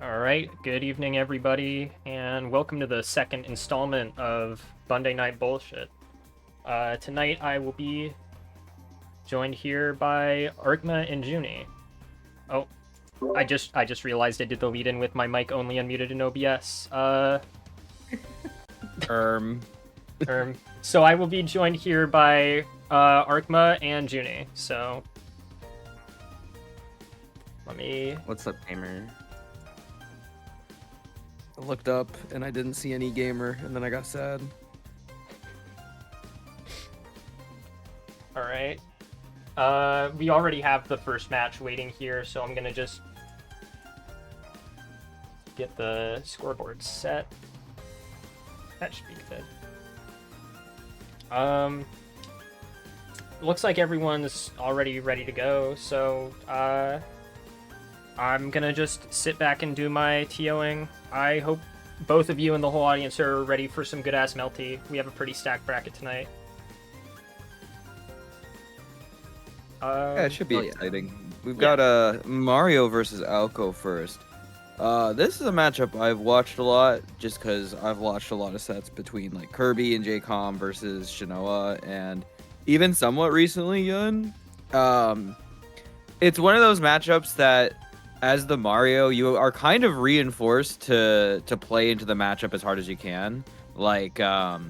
All right, good evening, everybody, and welcome to the second installment of Bonday Night Bullshit. Tonight I will be joined here by Arkma and Junie. Oh, I just realized I did the lead-in with my mic only unmuted in OBS. So I will be joined here by Arkma and Junie. So let me. What's up, gamer? I looked up and I didn't see any gamer, and then I got sad. All right. We already have the first match waiting here, so I'm gonna just get the scoreboard set. That should be good. Looks like everyone's already ready to go, so I'm gonna just sit back and do my TOing. I hope both of you and the whole audience are ready for some good-ass melty. We have a pretty stacked bracket tonight. Yeah, it should be exciting. We've got Mario versus Alco first. This is a matchup I've watched a lot, just because I've watched a lot of sets between like Kirby and JCOM versus Shinoa, and even somewhat recently Yun. It's one of those matchups that, as the Mario, you are kind of reinforced to play into the matchup as hard as you can. Like, a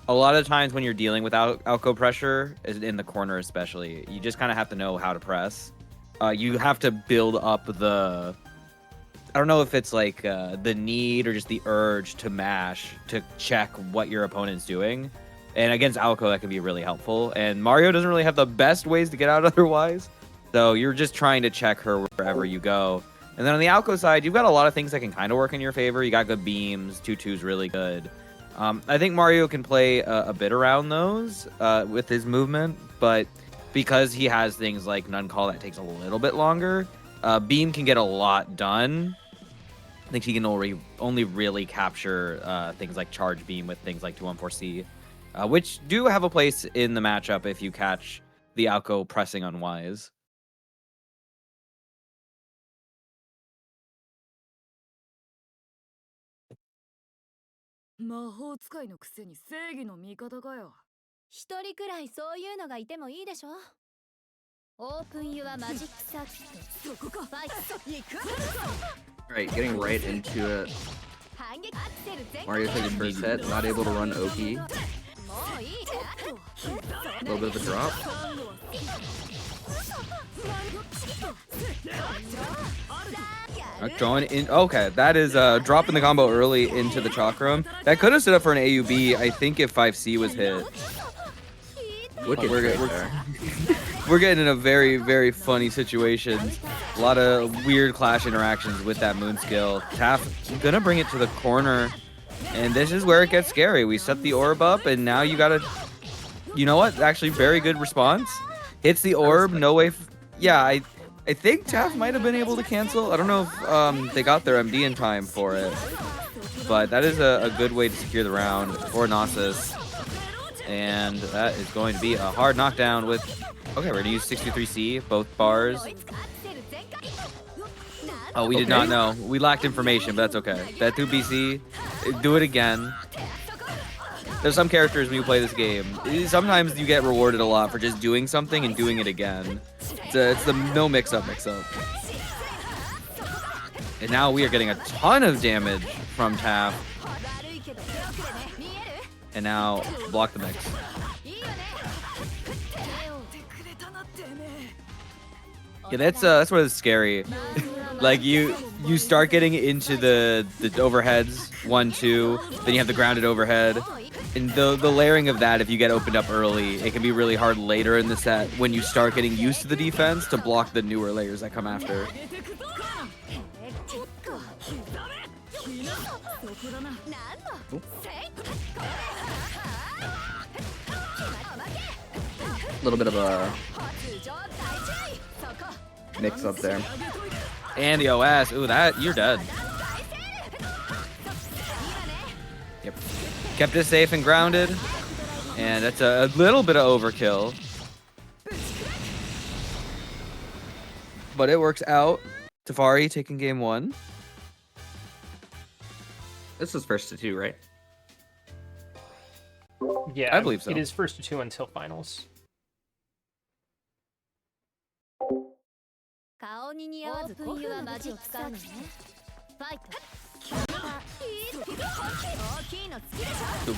lot of times when you're dealing with Alco pressure, in the corner especially, you just kind of have to know how to press. You have to build up the... I don't know if it's like the need or just the urge to mash to check what your opponent's doing. And against Alco, that can be really helpful. And Mario doesn't really have the best ways to get out otherwise. So you're just trying to check her wherever you go. And then on the Alco side, you've got a lot of things that can kind of work in your favor. You got good beams, 2-2's really good. I think Mario can play a bit around those with his movement, but because he has things like None Call that takes a little bit longer, Beam can get a lot done. I think he can only really capture things like Charge Beam with things like 214C, which do have a place in the matchup if you catch the Alco pressing unwise. Alright, getting right into it. Mario taking first set, not able to run Oki. A little bit of a drop. Drawn in. Okay, that is dropping the combo early into the Chakram. That could have set up for an AUB, I think, if 5C was hit. We're getting in a very, very funny situation. A lot of weird clash interactions with that moon skill. Taff gonna bring it to the corner, and this is where it gets scary. We set the orb up, and now you gotta... You know what? Actually, very good response. Hits the orb, no way... Yeah, I think Taff might have been able to cancel. I don't know if they got their MD in time for it, but that is a good way to secure the round for Nasus. And that is going to be a hard knockdown with... Okay, we're going to use 63C, both bars. Oh, we did not know. We lacked information, but that's okay. That 2BC, do it again. There's some characters when you play this game, sometimes you get rewarded a lot for just doing something and doing it again. It's the no mix-up. And now we are getting a ton of damage from Taff. And now block the mix. Yeah, that's what is scary. Like you start getting into the overheads, 1-2, then you have the grounded overhead. And the layering of that, if you get opened up early, it can be really hard later in the set when you start getting used to the defense to block the newer layers that come after. A little bit of a mix up there. And the OS. Ooh, that you're dead. Yep. Kept it safe and grounded. And that's a little bit of overkill. But it works out. Tafari taking game one. This is first to 2, right? Yeah, I believe so. It is first to 2 until finals. So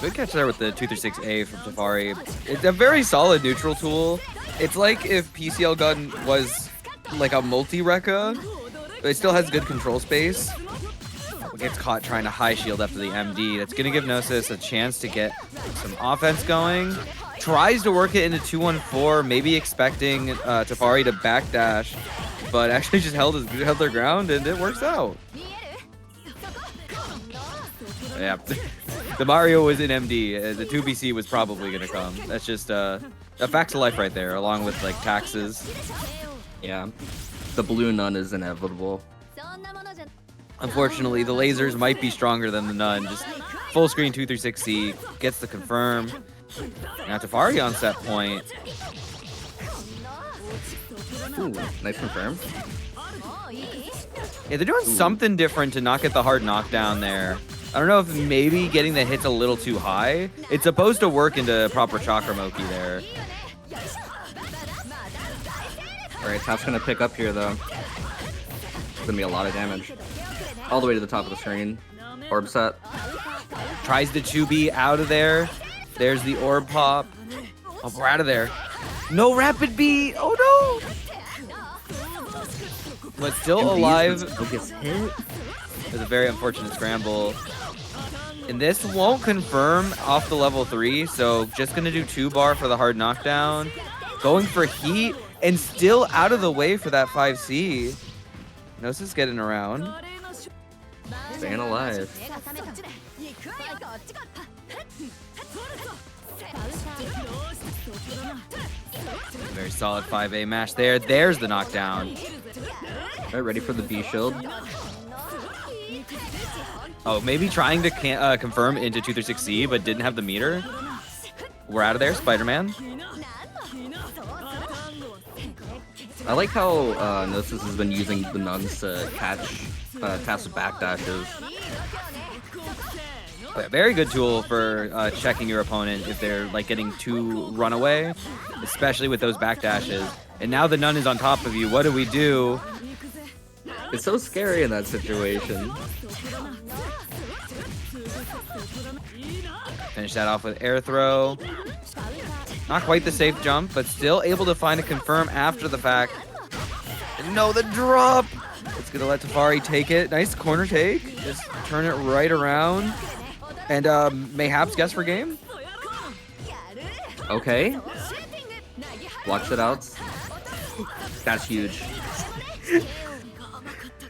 good catch there with the 236A from Safari. It's a very solid neutral tool. It's like if PCL gun was like a multi-Rekka, but it still has good control space. Gets caught trying to high shield after the MD. That's going to give Gnosis a chance to get some offense going. Tries to work it into 214, maybe expecting Tafari to backdash, but actually just held their ground, and it works out. Yeah, the Mario was in MD. The 2BC was probably going to come. That's just a fact of life right there, along with like taxes. Yeah, the blue nun is inevitable. Unfortunately, the lasers might be stronger than the nun. Just full screen 236C gets the confirm. Now Tafari on set point. Ooh, nice confirm. Yeah, they're doing something different to not get the hard knockdown there. I don't know if maybe getting the hits a little too high. It's supposed to work into proper Chakramoki there. Alright, Top's gonna pick up here though. It's gonna be a lot of damage. All the way to the top of the screen. Orb set. Tries the 2B out of there. There's the orb pop. Oh, we're out of there. No rapid B. Oh no. But still alive. Gets hit. It's a very unfortunate scramble. And this won't confirm off the level 3, so just gonna do 2-bar for the hard knockdown. Going for heat, and still out of the way for that 5C. Gnosis getting around. Staying alive. Very solid 5A mash there. There's the knockdown. Alright, ready for the B shield. Oh, maybe trying to confirm into 236C, but didn't have the meter. We're out of there, Spider-Man. I like how Gnosis has been using the nuns to catch taps with backdashes. A very good tool for checking your opponent if they're like getting too runaway, especially with those backdashes. And now the nun is on top of you. What do we do? It's so scary in that situation. Finish that off with air throw. Not quite the safe jump, but still able to find a confirm after the fact. And no, the drop! It's gonna let Tafari take it. Nice corner take. Just turn it right around. And mayhaps guess for game? Okay. Blocks it out. That's huge.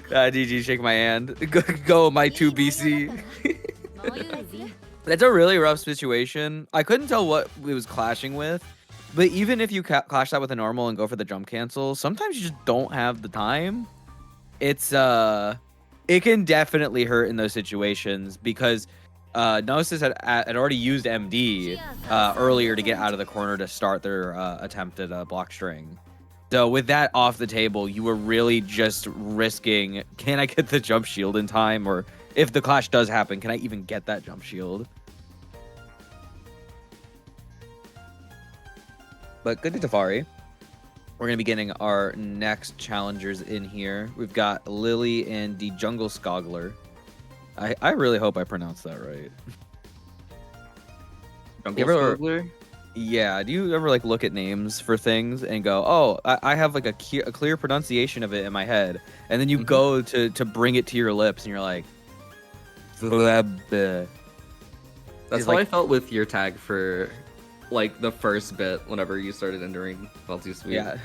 GG, shake my hand. Go my 2BC. That's a really rough situation. I couldn't tell what it was clashing with, but even if you clash that with a normal and go for the jump cancel, sometimes you just don't have the time. It's it can definitely hurt in those situations because Gnosis had already used MD earlier to get out of the corner to start their attempt at a block string. So with that off the table, you were really just risking, can I get the jump shield in time? Or if the clash does happen, can I even get that jump shield? But good to Tafari. We're going to be getting our next challengers in here. We've got Lily and the Jungle Skogler. I really hope I pronounced that right. Jungle Skogler? Yeah, do you ever like look at names for things and go, oh, I have like a clear pronunciation of it in my head, and then you go to bring it to your lips and you're like, that's how like, I felt with your tag for like the first bit whenever you started entering Melty Sweet. Yeah,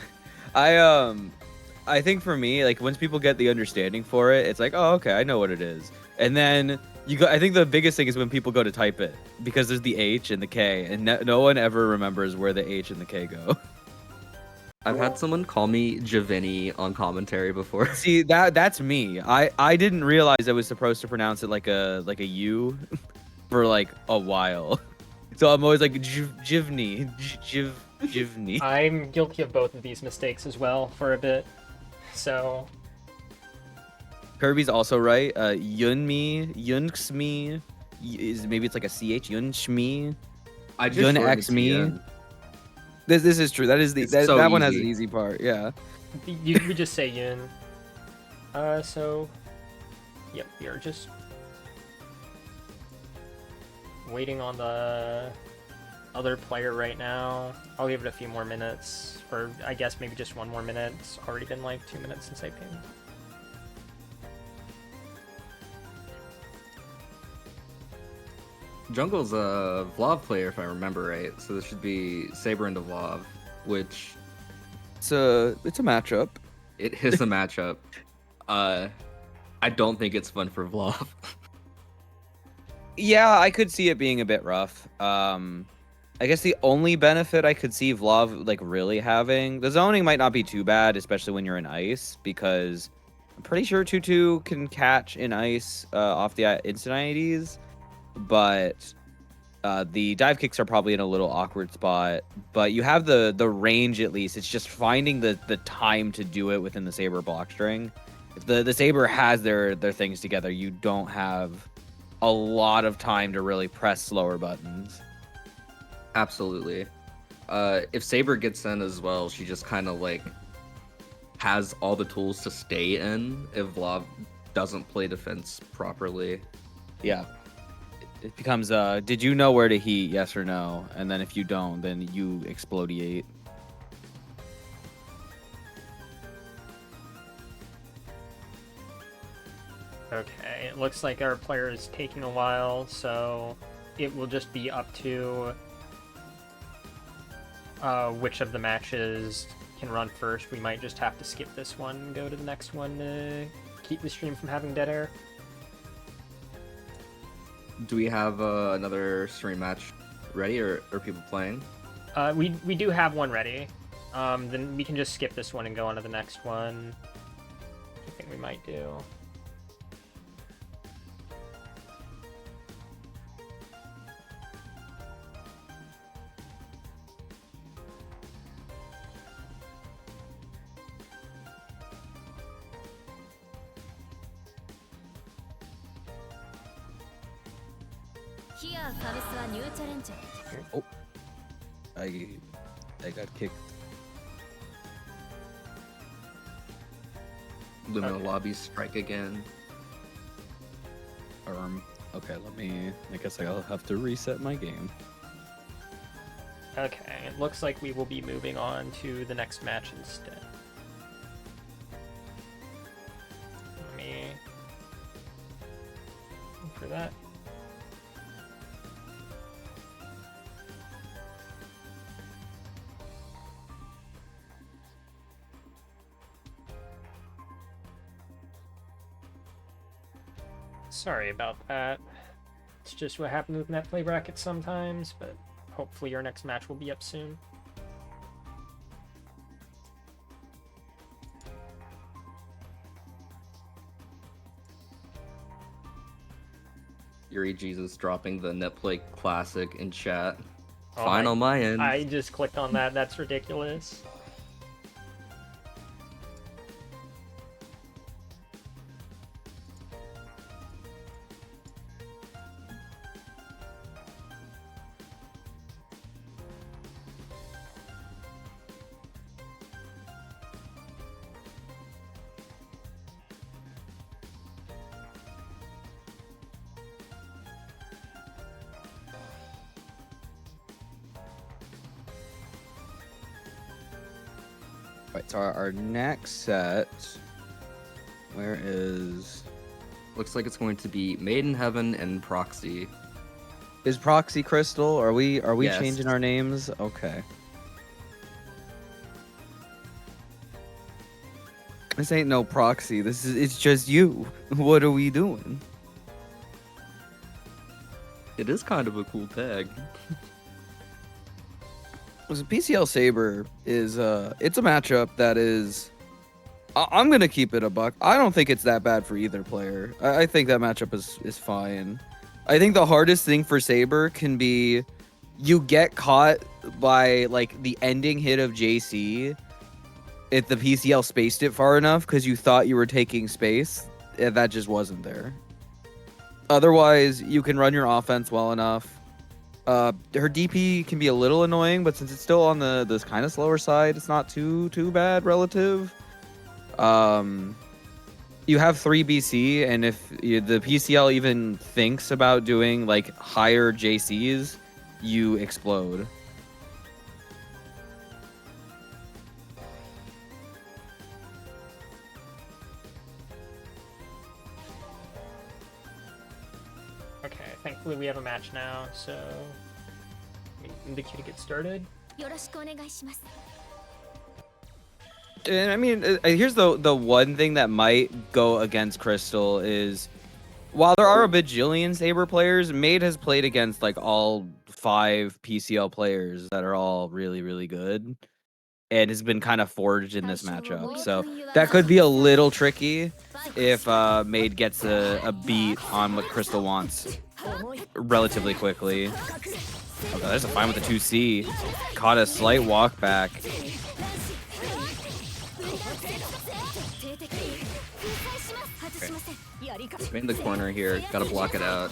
I think for me, like once people get the understanding for it, it's like, oh, okay, I know what it is, and then you go. I think the biggest thing is when people go to type it because there's the H and the K, and no one ever remembers where the H and the K go. I've had someone call me Giovanni on commentary before. See, that's me. I didn't realize I was supposed to pronounce it like a U for like a while. So I'm always like Jivni. I'm guilty of both of these mistakes as well for a bit. So Kirby's also right. Yunxmi is maybe it's like a CH. Yunxmi. I just Yun shortened it X to me. Yin. This is true. That is It's that so one has easy. an easy part. Yeah. We just say Yun. So, yep, we are just waiting on the other player right now. I'll give it a few more minutes, or I guess maybe just one more minute. It's already been like 2 minutes since I pinged. Jungle's a Vlav player, if I remember right. So this should be Saber into Vlav, which It's a matchup. it is a matchup. I don't think it's fun for Vlav. Yeah, I could see it being a bit rough. I guess the only benefit I could see Vlav like really having, the zoning might not be too bad, especially when you're in ice, because I'm pretty sure 2-2 can catch in ice off the instant IEDs, but the dive kicks are probably in a little awkward spot. But you have the range at least. It's just finding the time to do it within the Saber block string. If the Saber has their things together, you don't have a lot of time to really press slower buttons. Absolutely. If Saber gets in as well, she just kind of like has all the tools to stay in if Vlav doesn't play defense properly. Yeah. It becomes did you know where to heat, yes or no? And then if you don't, then you explodiate. Okay, it looks like our player is taking a while, so it will just be up to which of the matches can run first. We might just have to skip this one and go to the next one to keep the stream from having dead air. Do we have another stream match ready, or are people playing? We do have one ready. Then we can just skip this one and go on to the next one. I think we might do. Oh. I got kicked. Lumina Okay. lobby strike again. Okay, I guess I'll have to reset my game. Okay, it looks like we will be moving on to the next match instead. Let me look for that. Sorry about that. It's just what happens with net play brackets sometimes, but hopefully your next match will be up soon. Yuri Jesus dropping the Netplay classic in chat. Oh Fine my- on my end. I just clicked on that. That's ridiculous. Right, so our next set, where is Looks like it's going to be Made in Heaven and Proxy. Proxy Crystal? Are we Yes. changing our names? Okay. This ain't no proxy. It's just you. What are we doing? It is kind of a cool tag. So PCL Saber is it's a matchup that is I'm gonna keep it a buck. I don't think it's that bad for either player. I think that matchup is fine. I think the hardest thing for Saber can be you get caught by like the ending hit of JC if the PCL spaced it far enough because you thought you were taking space, that just wasn't there. Otherwise, you can run your offense well enough. Her DP can be a little annoying, but since it's still on this kind of slower side, it's not too bad relative. You have 3 BC, and if the PCL even thinks about doing like higher JCs, you explode. Okay, thankfully we have a match now, so in the queue to get started. And I mean, here's the one thing that might go against Crystal is, while there are a bajillion Saber players, Maid has played against like all 5 PCL players that are all really, really good, and has been kind of forged in this matchup. So that could be a little tricky if Maid gets a beat on what Crystal wants relatively quickly. Okay, there's a fine with the 2C. Caught a slight walk back. In the corner here, gotta block it out.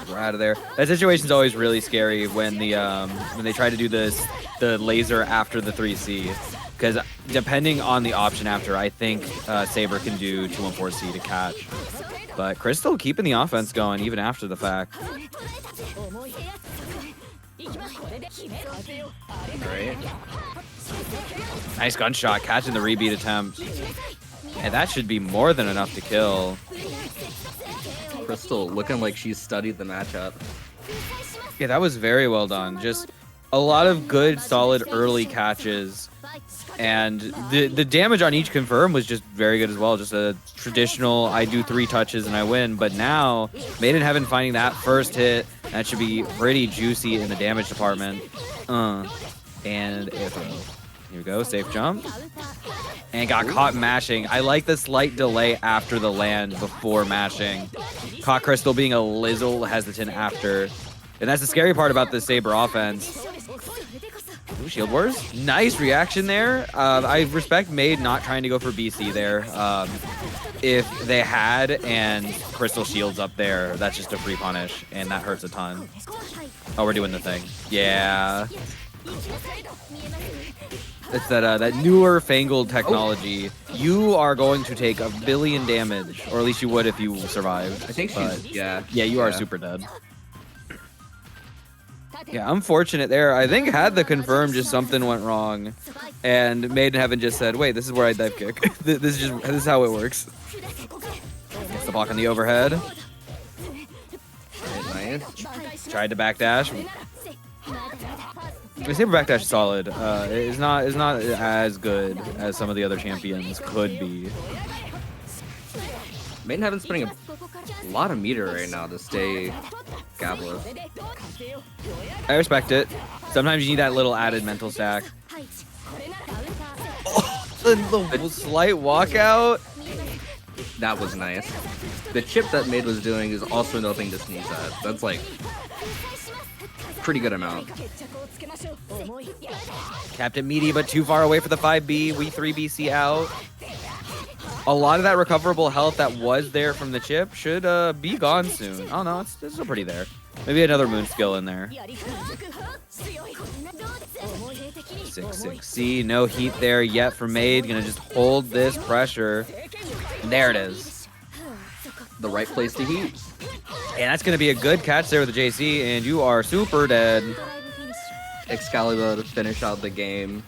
We're out of there. That situation's always really scary when they try to do the laser after the 3C, because depending on the option after, I think Saber can do 214C to catch. But Crystal keeping the offense going even after the fact. Right. Nice gunshot, catching the rebeat attempt. And that should be more than enough to kill. Crystal looking like she's studied the matchup. Yeah, that was very well done. Just a lot of good, solid early catches. And the damage on each confirm was just very good as well. Just a traditional, I do 3 touches and I win. But now, Maiden Heaven finding that first hit, that should be pretty juicy in the damage department. And air throw. Here we go, safe jump. And got caught mashing. I like the slight delay after the land before mashing. Caught Crystal being a little hesitant after. And that's the scary part about the Saber offense. Ooh, shield wars. Nice reaction there. I respect Maid not trying to go for BC there. If they had and Crystal shields up there, that's just a free punish, and that hurts a ton. Oh, we're doing the thing. Yeah. It's that newer fangled technology. You are going to take 1 billion damage, or at least you would if you survived. I think she's, yeah. Yeah, you are super dead. Yeah, unfortunate there. I think had the confirm, just something went wrong, and Maiden Heaven just said, "Wait, this is where I dive kick. This is how it works." Gets the block on the overhead. Nice. Tried to backdash. The Saber backdash is solid. It's not as good as some of the other champions could be. Maiden Heaven's spending a lot of meter right now to stay gabless. I respect it. Sometimes you need that little added mental stack. Oh, the slight walkout. That was nice. The chip that Maid was doing is also nothing to sneeze at. That's like pretty good amount. Captain Meaty, but too far away for the 5B. We 3BC out. A lot of that recoverable health that was there from the chip should be gone soon. Oh no, it's still pretty there. Maybe another moon skill in there. 6-6C, no heat there yet for Maid. Gonna just hold this pressure. And there it is. The right place to heat. And that's gonna be a good catch there with the JC, and you are super dead. Excalibur to finish out the game.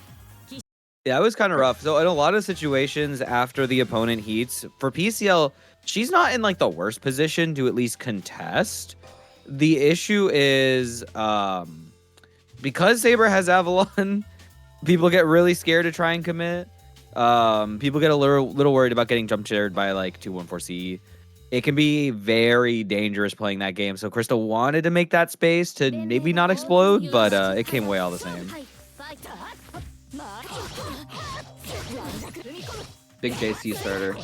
Yeah, it was kind of rough. So in a lot of situations after the opponent heats, for PCL, she's not in like the worst position to at least contest. The issue is because Saber has Avalon, people get really scared to try and commit. People get a little worried about getting jump shared by like 214C. It can be very dangerous playing that game. So Crystal wanted to make that space to maybe not explode, but it came away all the same. Big JC starter.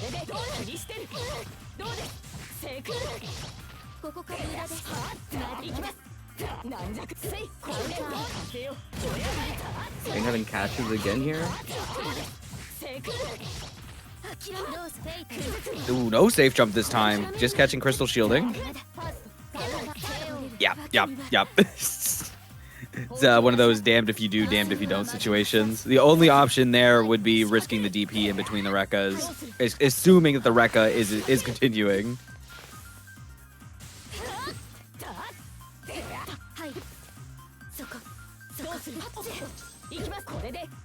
Ain't having catches again here. Ooh, no safe jump this time. Just catching crystal shielding. Yep. It's one of those damned if you do, damned if you don't situations. The only option there would be risking the DP in between the Rekkas, assuming that the Rekka is continuing.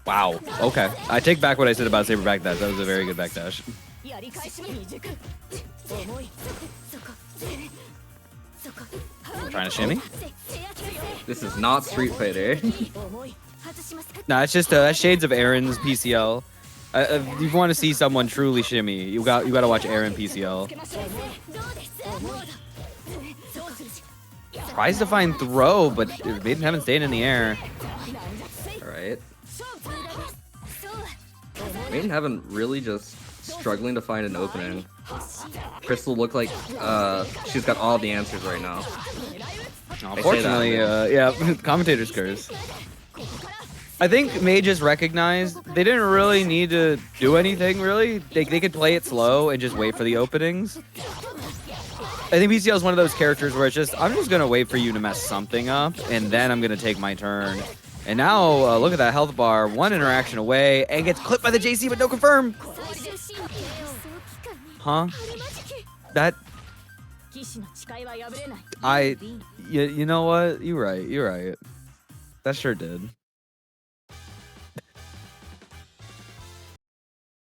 Wow. Okay. I take back what I said about Saber backdash. That was a very good backdash. Trying to shimmy? This is not Street Fighter. Nah, it's just shades of Aaron's PCL. If you want to see someone truly shimmy, you got to watch Aaron PCL. Tries to find throw, but Maiden haven't stayed in the air. Alright. Maiden haven't really just struggling to find an opening. Crystal look like she's got all the answers right now. Unfortunately, yeah, commentator's curse. I think May just recognized they didn't really need to do anything, really. They could play it slow and just wait for the openings. I think BCL is one of those characters where it's just, I'm just going to wait for you to mess something up, and then I'm going to take my turn. And now, look at that health bar. One interaction away, and gets clipped by the JC, but no confirm. Huh? That... You know what? You're right. That sure did.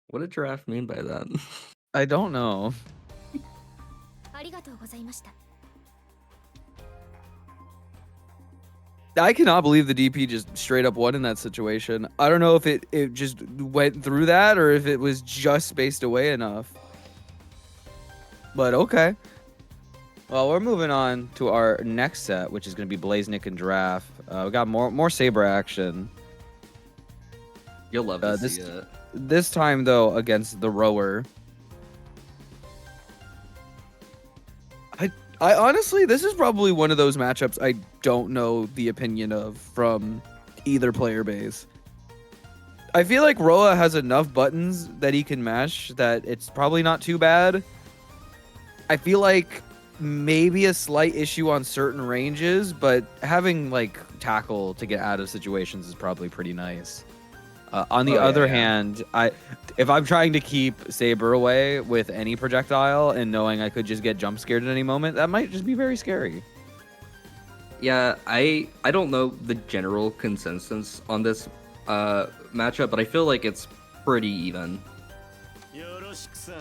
What did Giraffe mean by that? I don't know. I cannot believe the DP just straight up won in that situation. I don't know if it just went through that or if it was just spaced away enough. But okay. Well, we're moving on to our next set, which is going to be Blaznik and Giraffe. We got more Saber action. You'll love to see it. This time, though, against the rower. I honestly, this is probably one of those matchups I don't know the opinion of from either player base. I feel like Roa has enough buttons that he can mash that it's probably not too bad. I feel like maybe a slight issue on certain ranges, but having like tackle to get out of situations is probably pretty nice. On the other hand, if I'm trying to keep Saber away with any projectile and knowing I could just get jump scared at any moment, that might just be very scary. Yeah, I don't know the general consensus on this matchup, but I feel like it's pretty even.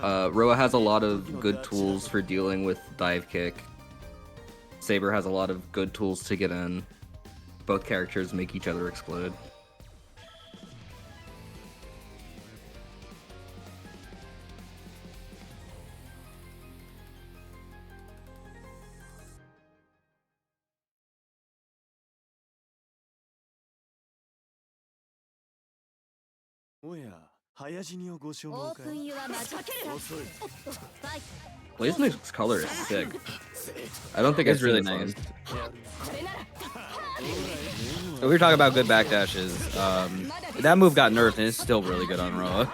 Roa has a lot of good tools for dealing with dive kick. Saber has a lot of good tools to get in. Both characters make each other explode. Blaznik's color is sick. I don't think It's really nice. So we were talking about good backdashes. That move got nerfed and it's still really good on Roa.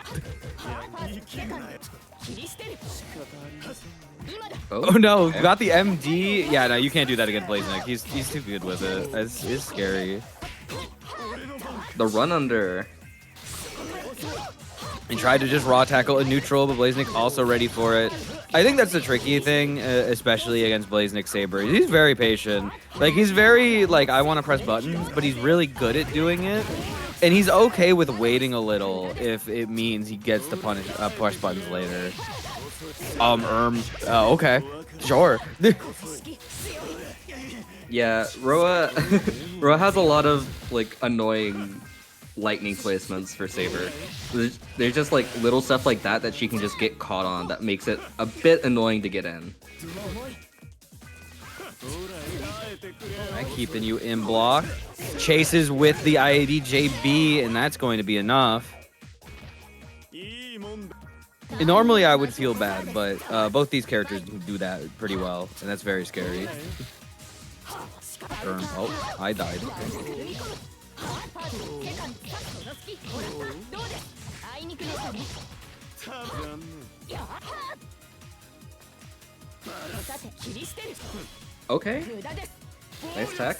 Oh no, got the MD. Yeah, no, you can't do that against Blaznik. He's too good with it. It's scary. The run under. And tried to just raw tackle a neutral, but Blaznik also ready for it. I think that's the tricky thing, especially against Blaznik Saber. He's very patient. Like, he's very, like, I want to press buttons, but he's really good at doing it. And he's okay with waiting a little if it means he gets to push buttons later. Okay. Sure. Yeah, Roa has a lot of, like, annoying lightning placements for Saber. There's just like little stuff like that she can just get caught on that makes it a bit annoying to get in. I'm keeping you in block. Chases with the IAD-JB, and that's going to be enough. And normally I would feel bad, but both these characters do that pretty well, and that's very scary. Oh, I died. Okay. Nice tech.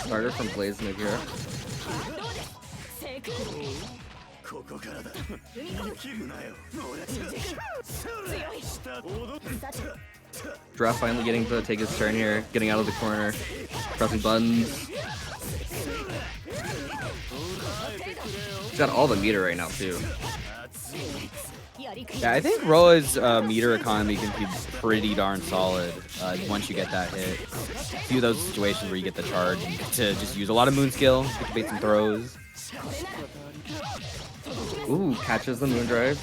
Starter from Blazing here. Draft finally getting to take his turn here, getting out of the corner, pressing buttons. He's got all the meter right now too. Yeah, I think Roa's meter economy can be pretty darn solid once you get that hit. A few of those situations where you get the charge and get to just use a lot of moon skill, get to bait some throws. Ooh, catches the moon drive.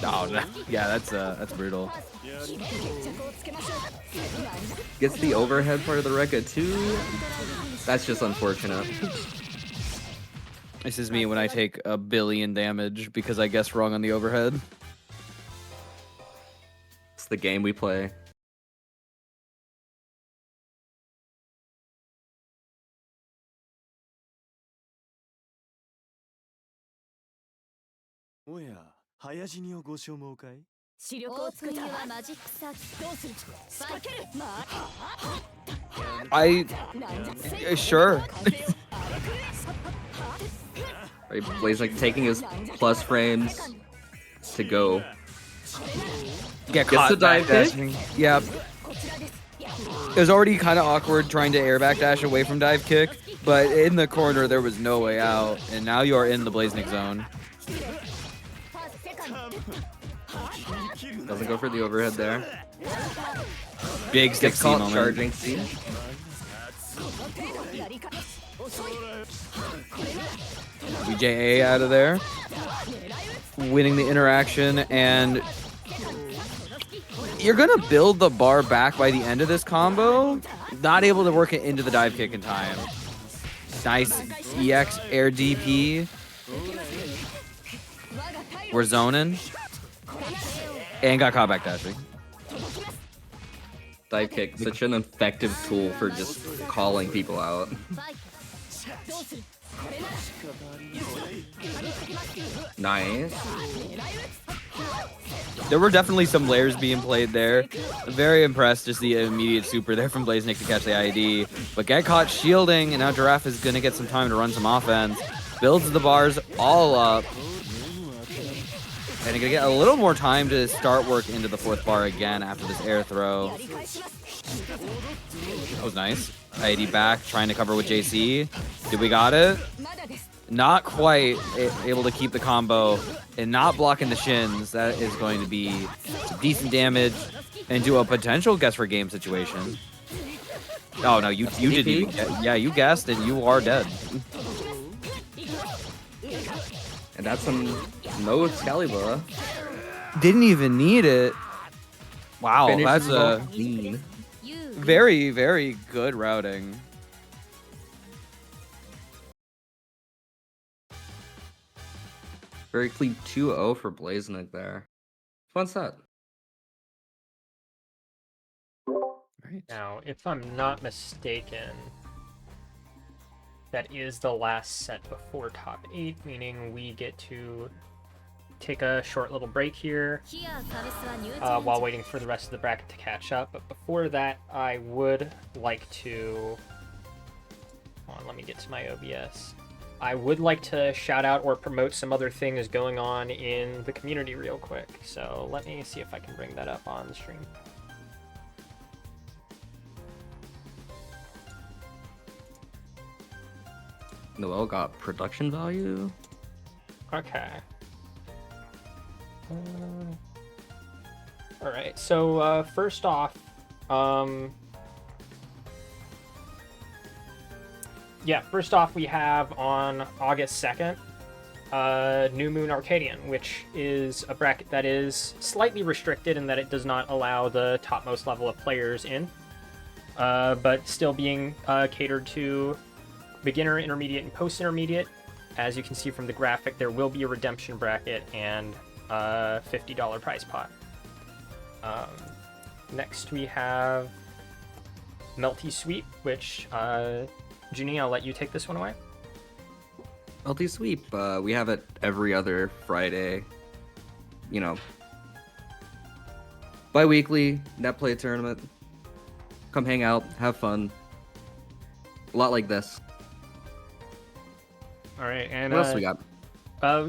Oh no, yeah, that's brutal. Gets the overhead part of the Rekka too. That's just unfortunate. This is me when I take 1 billion damage because I guessed wrong on the overhead. It's the game we play. Sure. Right, Blaze like taking his plus frames to go. Get Gets caught the dive kick. backdashing. Yep. It was already kind of awkward trying to air backdash away from dive kick, but in the corner there was no way out, and now you are in the Blaznik zone. Doesn't go for the overhead there. Big 6C caught moment. charging C. VJA out of there. Winning the interaction, and you're going to build the bar back by the end of this combo. Not able to work it into the dive kick in time. Nice EX air DP. We're zoning. And got caught back dashing. Dive kick, such an effective tool for just calling people out. Nice. There were definitely some layers being played there. Very impressed, just the immediate super there from Blaznik to catch the ID. But get caught shielding, and now Giraffe is going to get some time to run some offense. Builds the bars all up. And you're going to get a little more time to start work into the 4th bar again after this air throw. That was nice. ID back, trying to cover with JC. Did we got it? Not quite able to keep the combo and not blocking the shins. That is going to be some decent damage into a potential guess for game situation. Oh no, you didn't even yeah, you guessed and you are dead. And that's some no Excalibur. Didn't even need it. Wow, Finishes that's a off clean. very, very good routing. Very clean 2-0 for Blaznik there. Fun set. Right. Now, if I'm not mistaken, that is the last set before top 8, meaning we get to take a short little break here while waiting for the rest of the bracket to catch up. But before that, I would like to... Hold on, let me get to my OBS. I would like to shout out or promote some other things going on in the community real quick. So let me see if I can bring that up on the stream. Noel got production value. Okay. All right. So first off, Um, yeah, first off, we have on August 2nd, New Moon Arcadian, which is a bracket that is slightly restricted in that it does not allow the topmost level of players in, but still being catered to beginner, intermediate, and post-intermediate. As you can see from the graphic, there will be a redemption bracket and a $50 prize pot. Next, we have Melty Sweep, which, Junie, I'll let you take this one away. Melty Sweep. We have it every other Friday. You know, bi-weekly net play tournament. Come hang out, have fun. A lot like this. All right, and What else we got?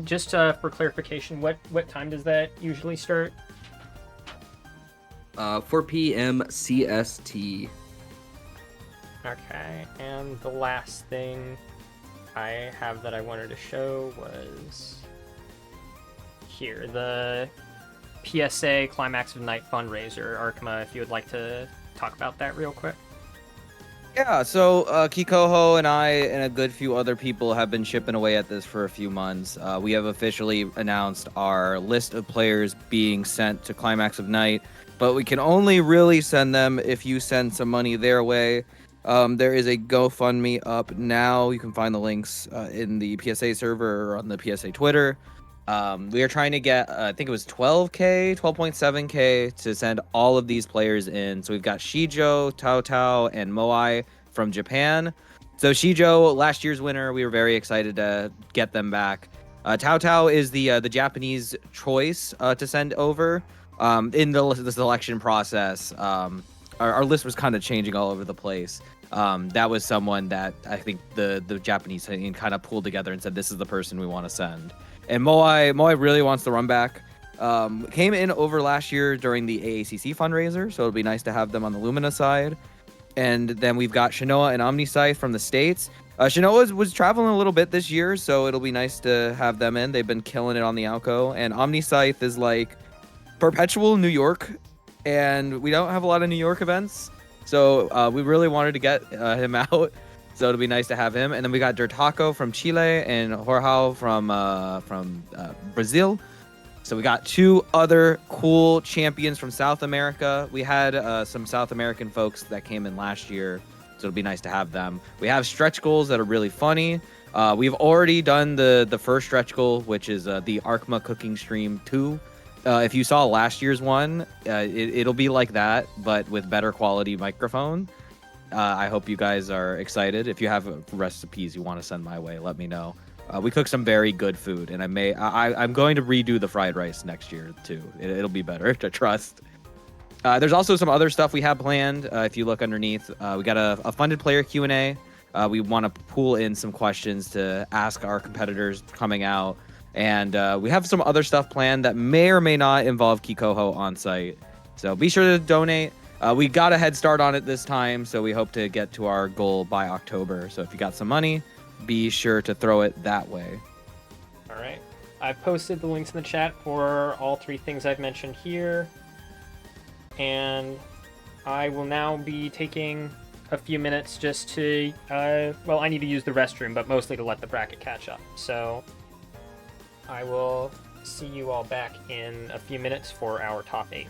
Just for clarification, what time does that usually start? 4 p.m. CST. Okay, and the last thing I have that I wanted to show was here, the PSA Climax of Night fundraiser. Arkma, if you would like to talk about that real quick. Yeah, so Kikoho and I and a good few other people have been chipping away at this for a few months. We have officially announced our list of players being sent to Climax of Night, but we can only really send them if you send some money their way. There is a GoFundMe up now. You can find the links in the PSA server or on the PSA Twitter. We are trying to get, I think it was 12.7K to send all of these players in. So we've got Shijo, Tao Tao, and Moai from Japan. So Shijo, last year's winner, we were very excited to get them back. Tao Tao is the Japanese choice to send over. In the selection process, our list was kind of changing all over the place. That was someone that I think the Japanese team kind of pulled together and said, this is the person we want to send. And Moai really wants to run back. Came in over last year during the AACC fundraiser, so it'll be nice to have them on the Lumina side. And then we've got Shinoa and Omniscythe from the States. Shinoa was traveling a little bit this year, so it'll be nice to have them in. They've been killing it on the Alco. And Omniscythe is like perpetual New York, and we don't have a lot of New York events. So we really wanted to get him out. So it'll be nice to have him. And then we got Dirtaco from Chile and Jorjao from Brazil. So we got two other cool champions from South America. We had some South American folks that came in last year, so it'll be nice to have them. We have stretch goals that are really funny. We've already done the first stretch goal, which is the Arkma Cooking Stream 2. If you saw last year's one, it'll be like that, but with better quality microphone. I hope you guys are excited. If you have recipes you want to send my way, let me know. We cook some very good food, and I'm going to redo the fried rice next year too. It'll be better, to trust. There's also some other stuff we have planned. If you look underneath, we got a funded player Q&A. We want to pool in some questions to ask our competitors coming out, and we have some other stuff planned that may or may not involve Kikoho on site. So be sure to donate. We got a head start on it this time, so we hope to get to our goal by October. So if you got some money, be sure to throw it that way. All right. I've posted the links in the chat for all three things I've mentioned here. And I will now be taking a few minutes just to, well, I need to use the restroom, but mostly to let the bracket catch up. So I will see you all back in a few minutes for our top 8.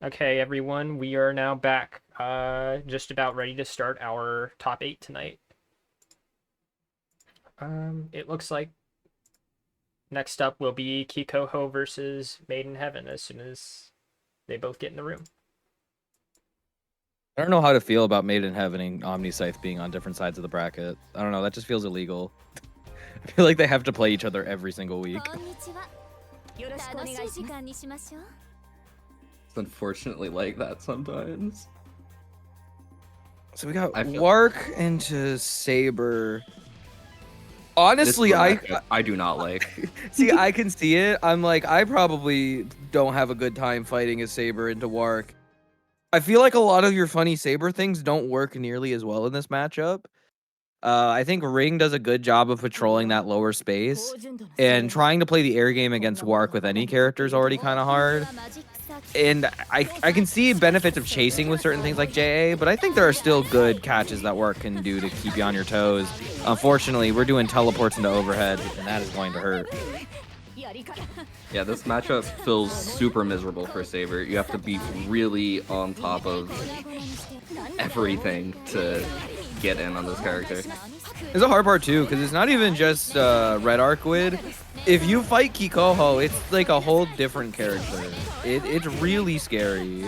Okay, everyone, we are now back. Just about ready to start our top 8 tonight. It looks like next up will be Kikoho versus Maiden Heaven as soon as they both get in the room. I don't know how to feel about Maiden Heaven and Omniscythe being on different sides of the bracket. I don't know, that just feels illegal. I feel like they have to play each other every single week. It's unfortunately like that sometimes. So we got I feel- Wark into Saber. Honestly, I do not like. see. I can see it. I'm like, I probably don't have a good time fighting a Saber into Wark. I feel like a lot of your funny Saber things don't work nearly as well in this matchup. I think Ring does a good job of patrolling that lower space, and trying to play the air game against Wark with any character is already kind of hard. And I can see benefits of chasing with certain things like JA, but I think there are still good catches that Wark can do to keep you on your toes. Unfortunately, we're doing teleports into overhead, and that is going to hurt. Yeah, this matchup feels super miserable for Saber. You have to be really on top of everything to get in on this character. There's a hard part too, because it's not even just Red Arcwid. If you fight Kikoho, it's like a whole different character. It's really scary.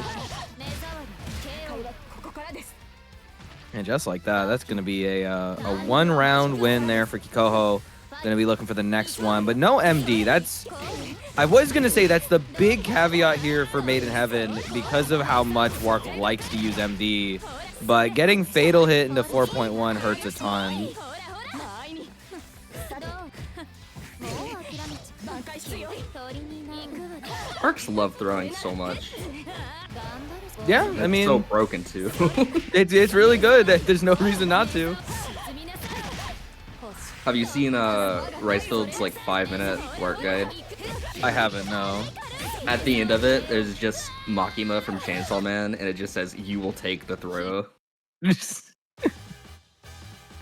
And just like that, that's going to be a one-round win there for Kikoho. Going to be looking for the next one, but no MD. I was going to say that's the big caveat here for Maiden Heaven because of how much Wark likes to use MD. But getting Fatal hit into 4.1 hurts a ton. Arcs love throwing so much. Yeah, I It's mean, so broken too. it's really good. There's no reason not to. Have you seen Ricefield's like 5-minute work guide? I haven't, no. At the end of it, there's just Makima from Chainsaw Man, and it just says, "You will take the throw."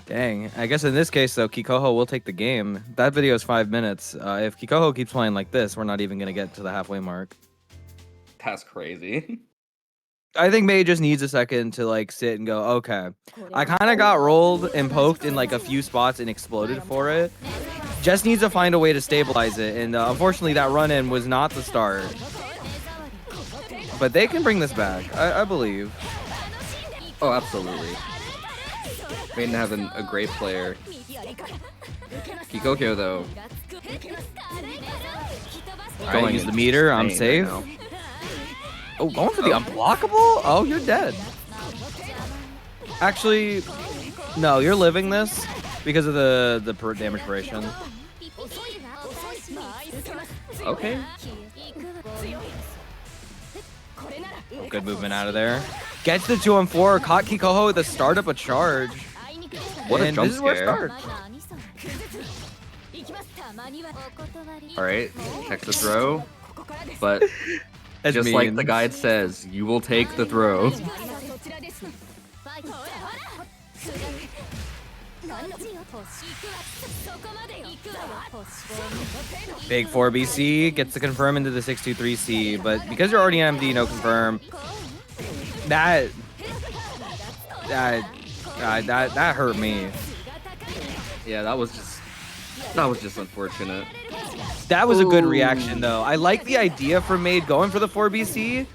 Dang. I guess in this case, though, Kikoho will take the game. That video is 5 minutes. If Kikoho keeps playing like this, we're not even going to get to the halfway mark. That's crazy. I think May just needs a second to like sit and go, okay, I kind of got rolled and poked in like a few spots and exploded for it. Just needs to find a way to stabilize it. And unfortunately, that run-in was not the start. But they can bring this back, I believe. Oh, absolutely. Maiden having a great player. Kikokyo, though. Alright, use the meter. I'm safe. Right now. Oh, going for the unblockable? Oh, you're dead. Actually, no, you're living this because of the damage duration. Okay. Oh, good movement out of there. Gets the 2-on-4. Caught Kikoho with a start up a charge. What a And jump this is where it scare. starts. Alright, check the throw. But That's just like mean. the guide says, you will take the throw. Big 4BC gets the confirm into the 623C, but because you're already MD, no confirm. That hurt me. Yeah, that was just unfortunate. That was a good reaction, though. I like the idea for Maid going for the 4BC.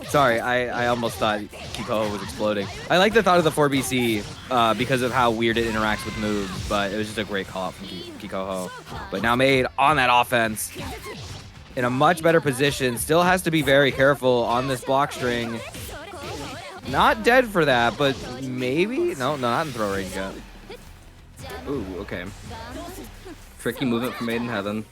Sorry, I almost thought Kikoho was exploding. I like the thought of the 4BC because of how weird it interacts with moves, but it was just a great call from Kikoho. But now Maid on that offense in a much better position. Still has to be very careful on this block string. Not dead for that, but maybe? No, not in throw range yet. Ooh, okay. Tricky movement from Maiden Heaven.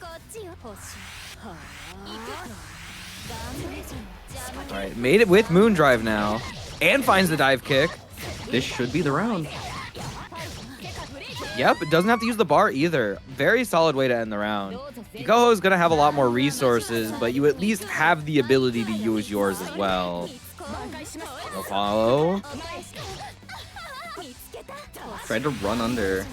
Alright, made it with Moondrive now. And finds the dive kick. This should be the round. Yep, it doesn't have to use the bar either. Very solid way to end the round. Kikoho is going to have a lot more resources, but you at least have the ability to use yours as well. No follow. Tried to run under.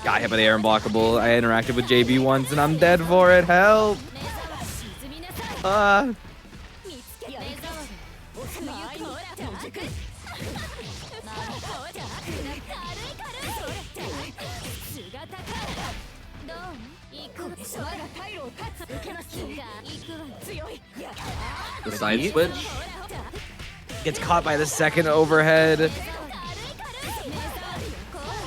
Got hit by the air unblockable. I interacted with JB once and I'm dead for it. Help! The side switch. Gets caught by the second overhead.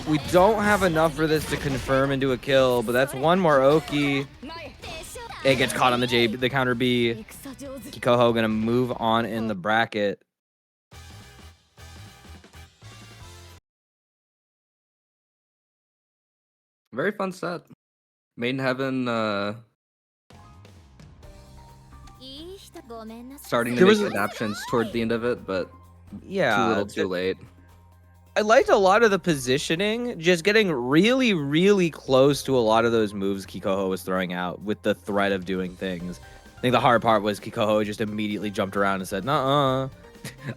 We don't have enough for this to confirm into a kill, but that's one more Oki. It gets caught on the counter B. Kikoho gonna move on in the bracket. Very fun set. Maiden Heaven starting to make adaptations toward the end of it, but Yeah, too little too late. I liked a lot of the positioning, just getting really, really close to a lot of those moves Kikoho was throwing out with the threat of doing things. I think the hard part was Kikoho just immediately jumped around and said, "Nuh-uh,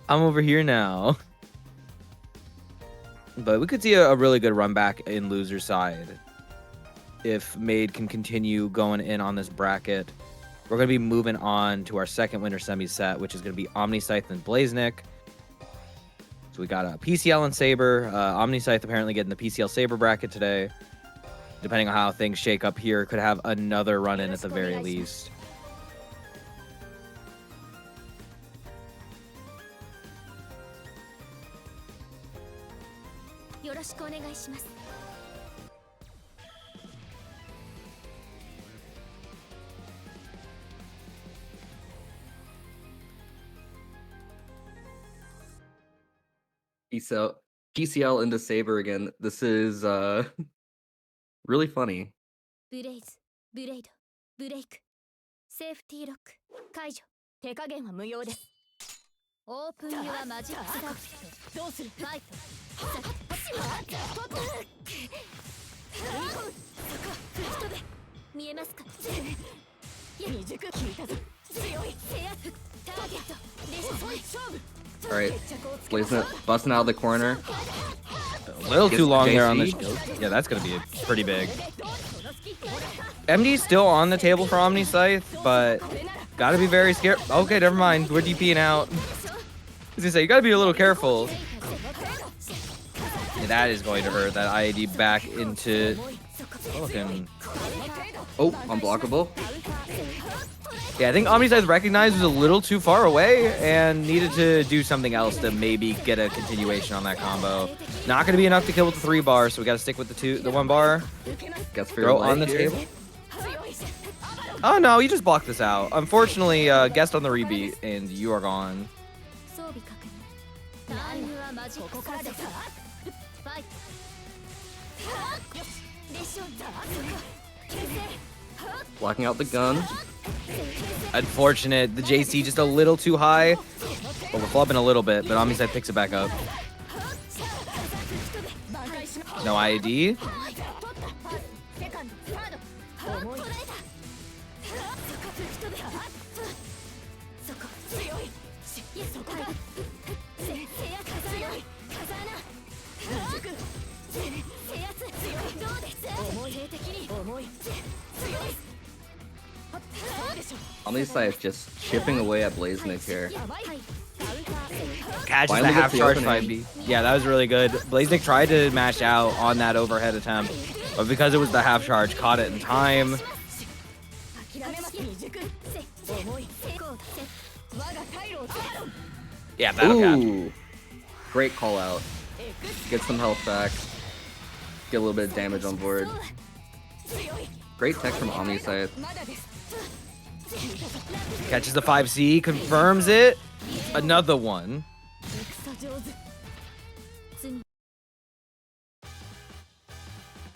I'm over here now." But we could see a really good run back in loser's side if Maid can continue going in on this bracket. We're going to be moving on to our second winter semi set, which is going to be Omniscythe and Blaznik. So we got a PCL and Saber. Omniscythe apparently getting the PCL Saber bracket today. Depending on how things shake up here, could have another run in at the very least. PCL into Saber again. This is really funny. ブレイズ、ブレイド、ブレイク。セーフティーロック、解除。手加減は無用です。オープンユアマジックサーキット。どうする？ファイト。吹き飛べ。見えますか？未熟聞いたぞ。強い。制圧。ターゲット。でしょ。勝負。Alright, Blaznik busting out of the corner. A little too long JC. there on the shield. Yeah, that's going to be pretty big. MD's still on the table for Omniscythe, but got to be very scared. Okay, never mind. We're DPing out. I was going to say, you got to be a little careful. Yeah, that is going to hurt. That IAD back into... Oh, unblockable. Yeah, I think Omniscythe recognized was a little too far away and needed to do something else to maybe get a continuation on that combo. Not going to be enough to kill with the 3 bar, so we got to stick with the 1 bar. Gets Throw on the table. Oh no, you just blocked this out. Unfortunately, guessed on the rebeat, and you are gone. Blocking out the gun. Unfortunate, the JC just a little too high. Well, we're flubbing a little bit, but Omniscythe picks it back up. No IAD. Omniscythe just chipping away at Blaznik here. Catches the Finally half gets the charge opening. 5B. Yeah, that was really good. Blaznik tried to mash out on that overhead attempt, but because it was the half charge, caught it in time. Yeah, that'll catch. Ooh, great call out. Get some health back. Get a little bit of damage on board. Great tech from Omniscythe. Catches the 5C, confirms it. Another one.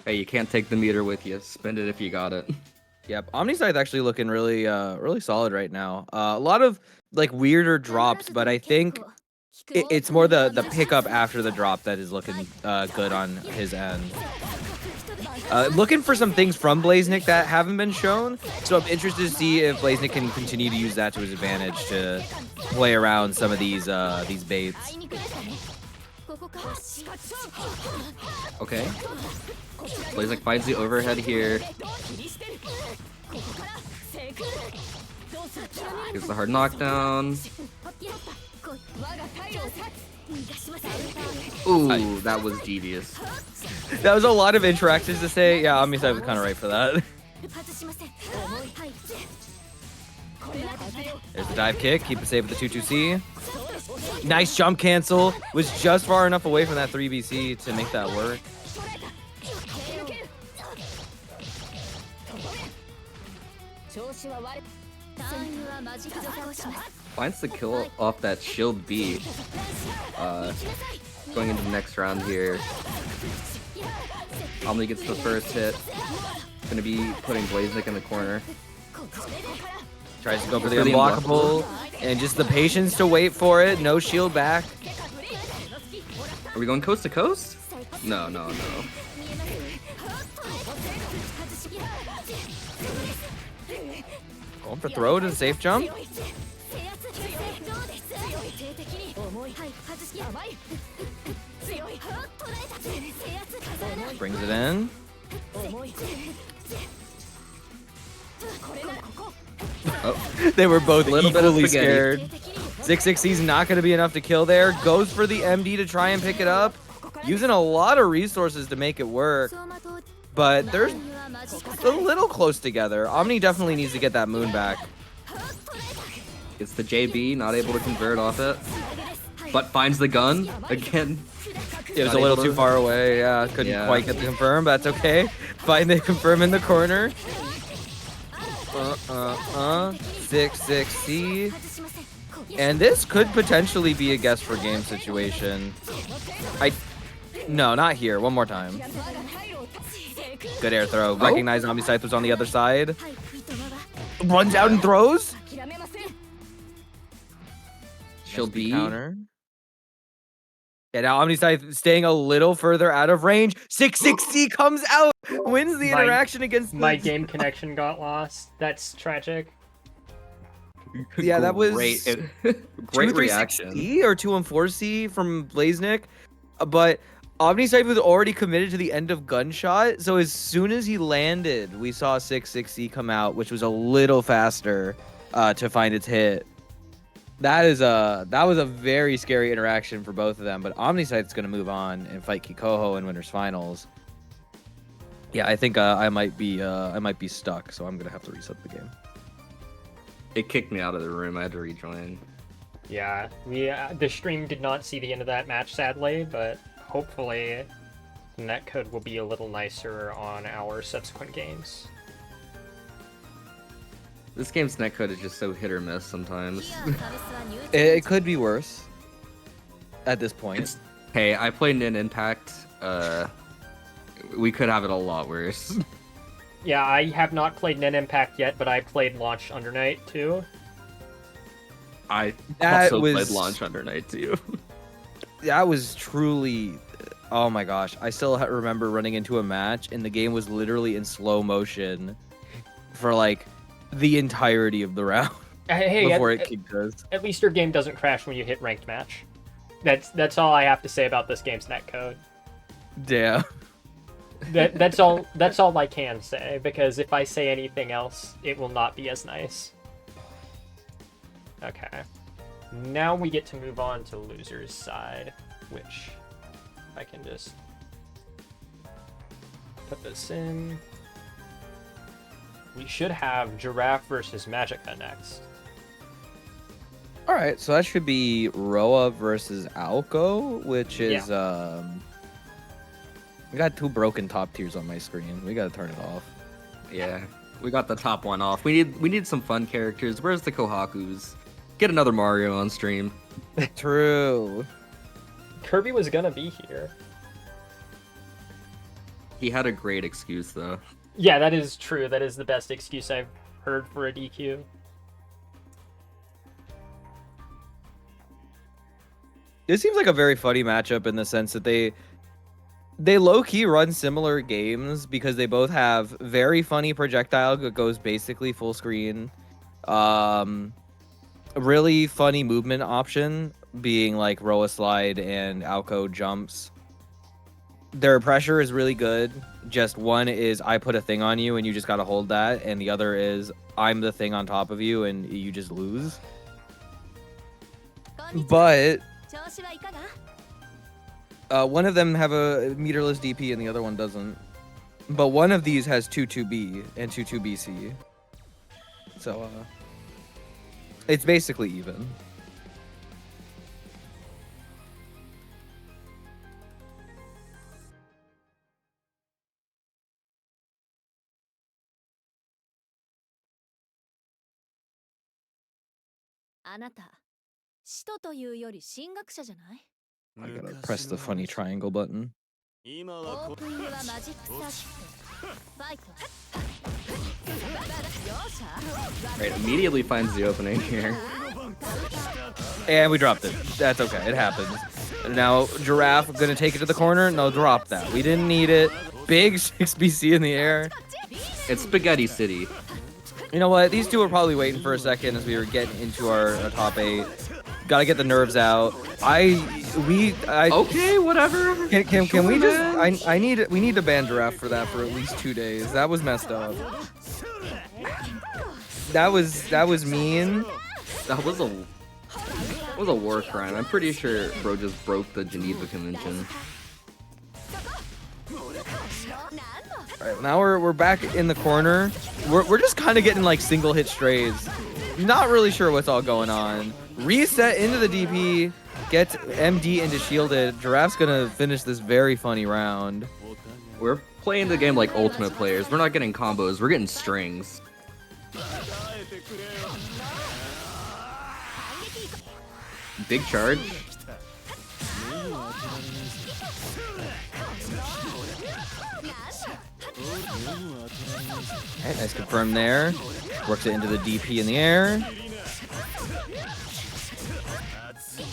Hey, you can't take the meter with you. Spend it if you got it. Yep, Omniscythe actually looking really, really solid right now. A lot of like weirder drops, but I think it's more the pickup after the drop that is looking good on his end. Looking for some things from Blaznik that haven't been shown, so I'm interested to see if Blaznik can continue to use that to his advantage to play around some of these baits. Okay. Blaznik finds the overhead here. Here's the hard knockdown. Ooh, that was devious. That was a lot of interactions to say. Yeah, Omniside was kind of right for that. There's the dive kick. Keep it safe with the 2-2C. Nice jump cancel. Was just far enough away from that 3BC to make that work. Finds the kill off that shield B. Going into the next round here. Omni gets the first hit. Gonna be putting Blaznik in the corner. Tries to go for the unblockable. And just the patience to wait for it. No shield back. Are we going coast to coast? No, no, no. Going for throw to the safe jump. Brings it in. Oh, They were both Little bit of equally spaghetti. scared. 660's not going to be enough to kill there. Goes for the MD to try and pick it up. Using a lot of resources to make it work. But they're a little close together. Omni definitely needs to get that moon back. it's the JB, not able to convert off it. But finds the gun again. It was Not a little able too to- far away. Yeah, couldn't quite get the confirm, but that's okay. Find the confirm in the corner. 660. And this could potentially be a guess for game situation. No, not here. One more time. Good air throw. Recognize Omniscythe was on the other side. Runs out and throws. She'll be. Counter. Yeah, now Omniscythe staying a little further out of range. 660 comes out, wins the interaction against My game connection got lost. That's tragic. Yeah, that was great. Great 2-3-6C reaction. or 2-4C from Blaznik, but Omniscythe was already committed to the end of gunshot. So as soon as he landed, we saw 660 come out, which was a little faster to find its hit. That was a very scary interaction for both of them. But Omniscythe's going to move on and fight Kikoho in winners finals. Yeah, I think I might be stuck, so I'm gonna have to reset the game. It kicked me out of the room. I had to rejoin. Yeah, the stream did not see the end of that match, sadly, but hopefully the netcode will be a little nicer on our subsequent games. This game's netcode is just so hit or miss sometimes. It could be worse at this point. Hey, I played in Impact. We could have it a lot worse. Yeah, I have not played Nen Impact yet, but I played Launch Under Night too. I That also was- played Launch Under Night too. That was truly, oh my gosh. I still remember running into a match and the game was literally in slow motion for like the entirety of the round Hey, before it kicked us. at least your game doesn't crash when you hit ranked match. That's all I have to say about this game's netcode. Damn. That's all I can say, because if I say anything else, it will not be as nice. Okay. Now we get to move on to loser's side, which I can just put this in. We should have Giraffe versus Magica next. All right, so that should be Roa versus Alco, which is we got two broken top tiers on my screen. We gotta turn it off. Yeah, we got the top one off. We need some fun characters. Where's the Kohakus? Get another Mario on stream. True. Kirby was gonna be here. He had a great excuse though. Yeah, that is true. That is the best excuse I've heard for a DQ. This seems like a very funny matchup in the sense that they low-key run similar games because they both have very funny projectile that goes basically full screen. A really funny movement option being like Roa slide and Alco jumps. Their pressure is really good. Just one is I put a thing on you and you just gotta hold that, and the other is I'm the thing on top of you and you just lose. But one of them have a meterless DP and the other one doesn't. But one of these has 2-2B and 2-2BC. So it's basically even. I gotta press the funny triangle button. Right, immediately finds the opening here. And we dropped it. That's okay. It happens. Now, Giraffe gonna take it to the corner. No, drop that. We didn't need it. Big 6BC in the air. It's Spaghetti City. You know what? These two were probably waiting for a second as we were getting into our top 8. Gotta get the nerves out. Okay, whatever. Can we just? We need to ban Giraffe for that for at least 2 days. That was messed up. That was mean. That was a war crime. I'm pretty sure bro just broke the Geneva Convention. Alright, now we're back in the corner. We're just kind of getting like single hit strays. Not really sure what's all going on. Reset into the DP, gets MD into shielded. Giraffe's gonna finish this very funny round. We're playing the game like ultimate players. We're not getting combos, we're getting strings. Big charge. Alright, nice confirm there. Works it into the DP in the air.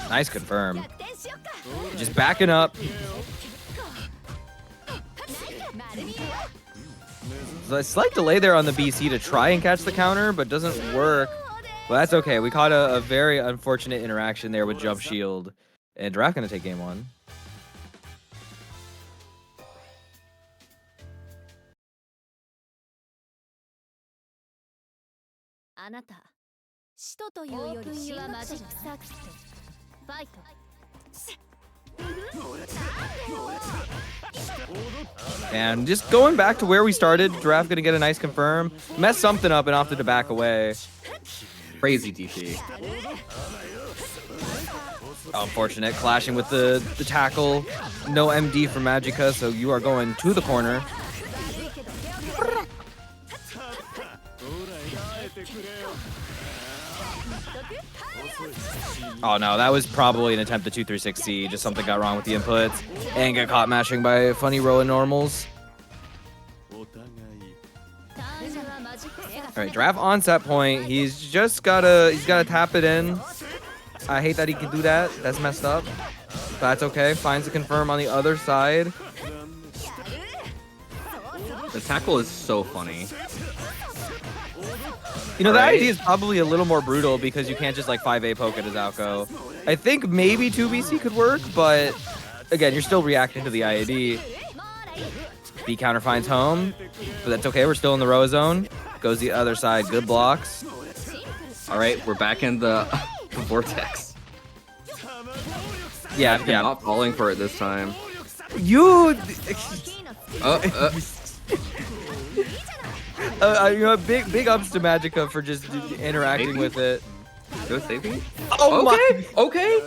Nice confirm. Just backing up. There's a slight delay there on the BC to try and catch the counter, but doesn't work. Well, that's okay. We caught a very unfortunate interaction there with Jump Shield. And Giraffe gonna take game 1. And just going back to where we started, Giraffe gonna get a nice confirm. Mess something up and opted to back away. Crazy DP. Unfortunate, clashing with the tackle. No MD for Magica, so you are going to the corner. Oh no, that was probably an attempt at 236C. Just something got wrong with the inputs. And got caught mashing by a funny row of normals. Alright, Giraffe on set point. He's gotta tap it in. I hate that he can do that. That's messed up. But that's okay. Finds the confirm on the other side. The tackle is so funny. You know, that idea is probably a little more brutal because you can't just like 5A poke at his outgo. I think maybe 2BC could work, but again, you're still reacting to the IAD. B counter finds home, but that's okay. We're still in the row zone. Goes the other side. Good blocks. All right, we're back in the vortex. Yeah. Not falling for it this time. You. You know, big ups to Magica for just interacting with it. Go save me. Oh okay, my. okay.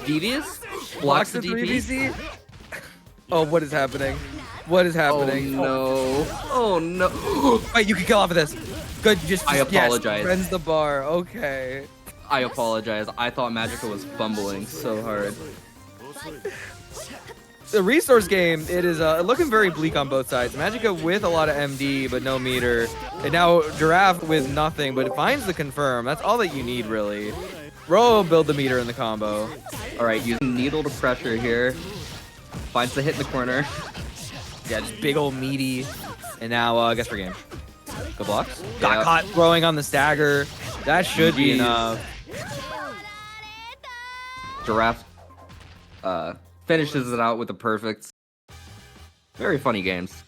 Devious blocks the DP. Oh, what is happening? What is happening? Oh no. Wait, you can kill off of this. Good, I apologize. Yes, friends the bar. Okay. I apologize. I thought Magica was fumbling so hard. The resource game, it is looking very bleak on both sides. Magica with a lot of MD, but no meter. And now Giraffe with nothing, but it finds the confirm. That's all that you need, really. Ro build the meter in the combo. All right, using needle to pressure here. Finds the hit in the corner. Yeah, just big old meaty. And now, I guess for game. Good blocks. Yeah. Got caught throwing on the stagger. That should be enough. Giraffe finishes it out with the perfect. Very funny games.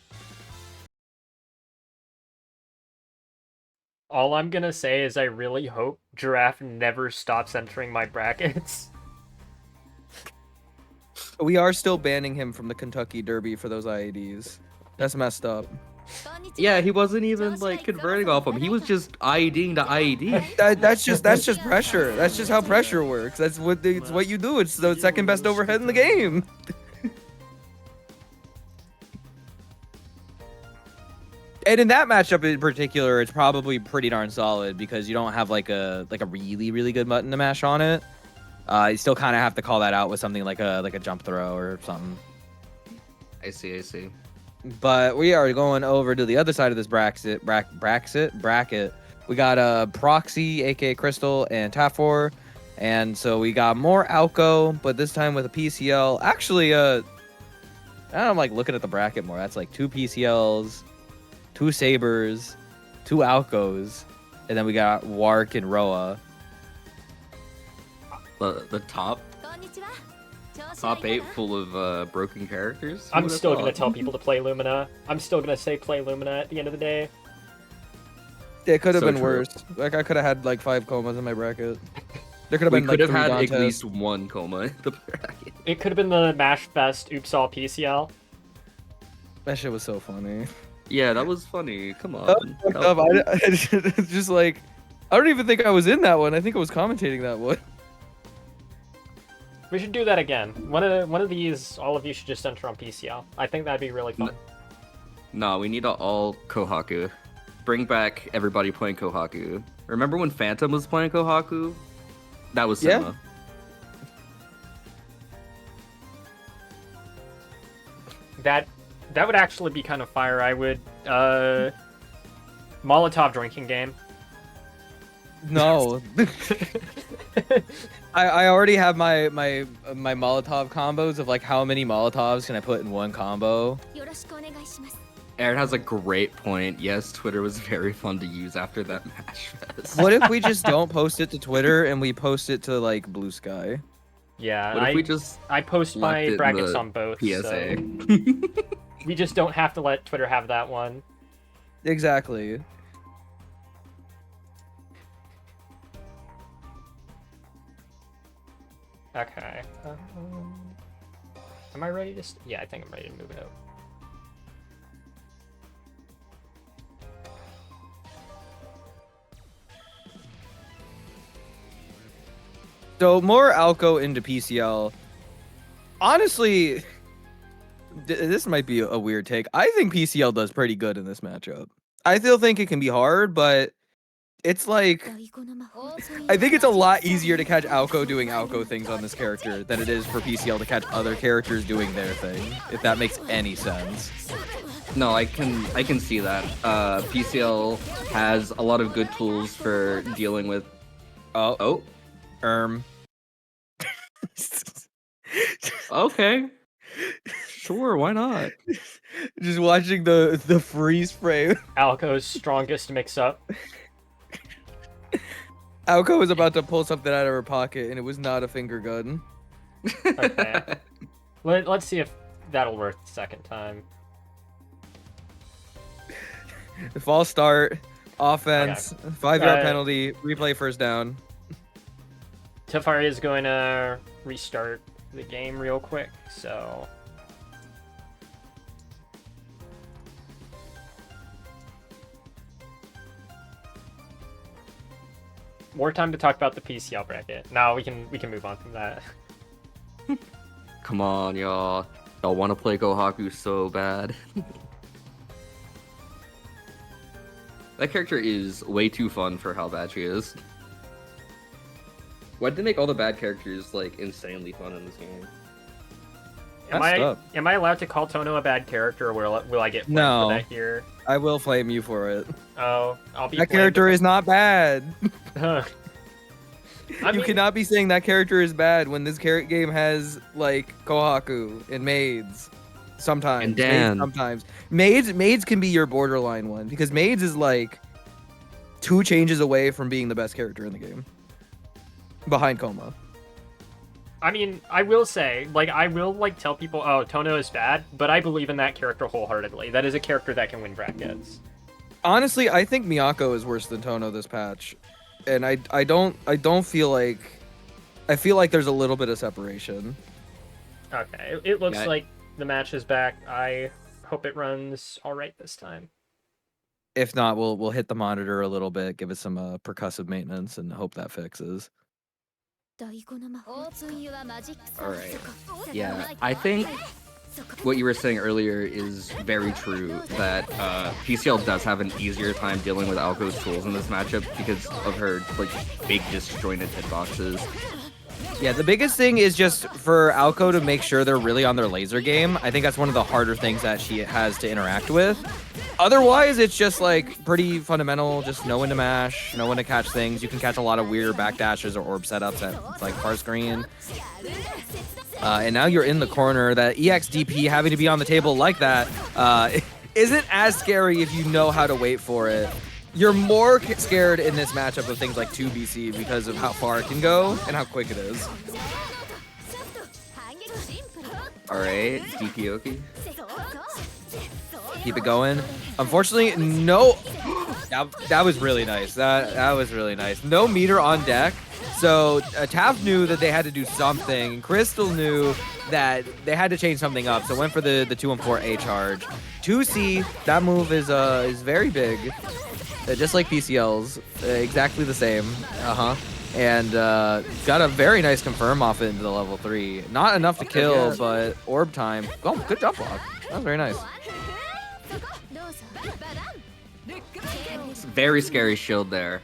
All I'm gonna say is I really hope Giraffe never stops entering my brackets. We are still banning him from the Kentucky Derby for those IEDs. That's messed up. Yeah, he wasn't even like converting off him. He was just IEDing to IED. That's just pressure. That's just how pressure works. That's what it's what you do. It's the second best overhead in the game. And in that matchup in particular, it's probably pretty darn solid because you don't have like a really good button to mash on it. You still kind of have to call that out with something like a jump throw or something. I see. But we are going over to the other side of this bracket. We got Proxy, aka Crystal, and Tafor. And so we got more Alco, but this time with a PCL. Actually, I'm like looking at the bracket more. That's like 2 PCLs, 2 Sabers, 2 Alcos, and then we got Wark and Roa. The top 8 full of broken characters. I'm still gonna tell people to play Lumina. I'm still gonna say play Lumina at the end of the day. It could have So been true. worse. Like I could have had like 5 comas in my bracket. There could have We been could like have 3 had Dantes. at least 1 coma in the bracket. It could have been the Mash Fest Oops All PCL. That shit was so funny. Yeah, that was funny. Come on. That was fucked up. It's just like I don't even think I was in that one. I think I was commentating that one. We should do that again. One of these, all of you should just enter on PCL. I think that'd be really fun. No, we need to all Kohaku. Bring back everybody playing Kohaku. Remember when Phantom was playing Kohaku? That was Yeah. cinema. That would actually be kind of fire. I would Molotov drinking game. No. I already have my Molotov combos of like how many Molotovs can I put in one combo. Aaron has a great point. Yes, Twitter was very fun to use after that Mash Fest. What if we just don't post it to Twitter and we post it to like Blue Sky? Yeah, What if we just I post left it my in brackets the on both. PSA? So we just don't have to let Twitter have that one. Exactly. Okay. Am I ready to? Yeah, I think I'm ready to move it out. So more Alco into PCL. Honestly, this might be a weird take. I think PCL does pretty good in this matchup. I still think it can be hard, but it's like I think it's a lot easier to catch Alco doing Alco things on this character than it is for PCL to catch other characters doing their thing, if that makes any sense. No, I can see that. PCL has a lot of good tools for dealing with. Oh, Oh, okay. Sure, why not? just watching the freeze frame. Alco's strongest mix-up. Alco was about to pull something out of her pocket, and it was not a finger gun. Okay. Let's see if that'll work the second time. False start, offense, 5-yard penalty, replay first down. Tafari is going to restart the game real quick, so... More time to talk about the PCL bracket. Now we can move on from that. Come on, y'all. Y'all want to play Kohaku so bad. That character is way too fun for how bad she is. Why'd they make all the bad characters like insanely fun in this game? Am I allowed to call Tono a bad character, or will I get flamed No. for that here? I will flame you for it. Oh, I'll be That flamed character if- is not bad. I You mean, cannot be saying that character is bad when this game has like Kohaku and Maids. Sometimes. And Maids Dan. sometimes. Maids can be your borderline one because Maids is like 2 changes away from being the best character in the game. Behind Coma. I mean, I will say, like, I will, like, tell people, oh, Tono is bad, but I believe in that character wholeheartedly. That is a character that can win brackets. Honestly, I think Miyako is worse than Tono this patch, and I don't feel like I feel like there's a little bit of separation. Okay, it looks Yeah. like the match is back. I hope it runs all right this time. If not, we'll hit the monitor a little bit, give it some percussive maintenance, and hope that fixes. All right. Yeah, I think what you were saying earlier is very true, that PCL does have an easier time dealing with Alco's tools in this matchup because of her like big disjointed hitboxes. Yeah, the biggest thing is just for Alco to make sure they're really on their laser game. I think that's one of the harder things that she has to interact with. Otherwise, it's just like pretty fundamental. Just know when to mash, know when to catch things. You can catch a lot of weird backdashes or orb setups at like far screen. And now you're in the corner. That EXDP having to be on the table like that isn't as scary if you know how to wait for it. You're more scared in this matchup of things like 2BC because of how far it can go and how quick it is. All right, DPOki. Keep it going. Unfortunately, no. That was really nice. That was really nice. No meter on deck. So Taft knew that they had to do something. Crystal knew that they had to change something up. So went for the 2-4 A charge. 2C, that move is very big. Just like PCL's, exactly the same. And got a very nice confirm off it into the level 3. Not enough to kill, but orb time. Oh, good jump block. That was very nice. Very scary shield there.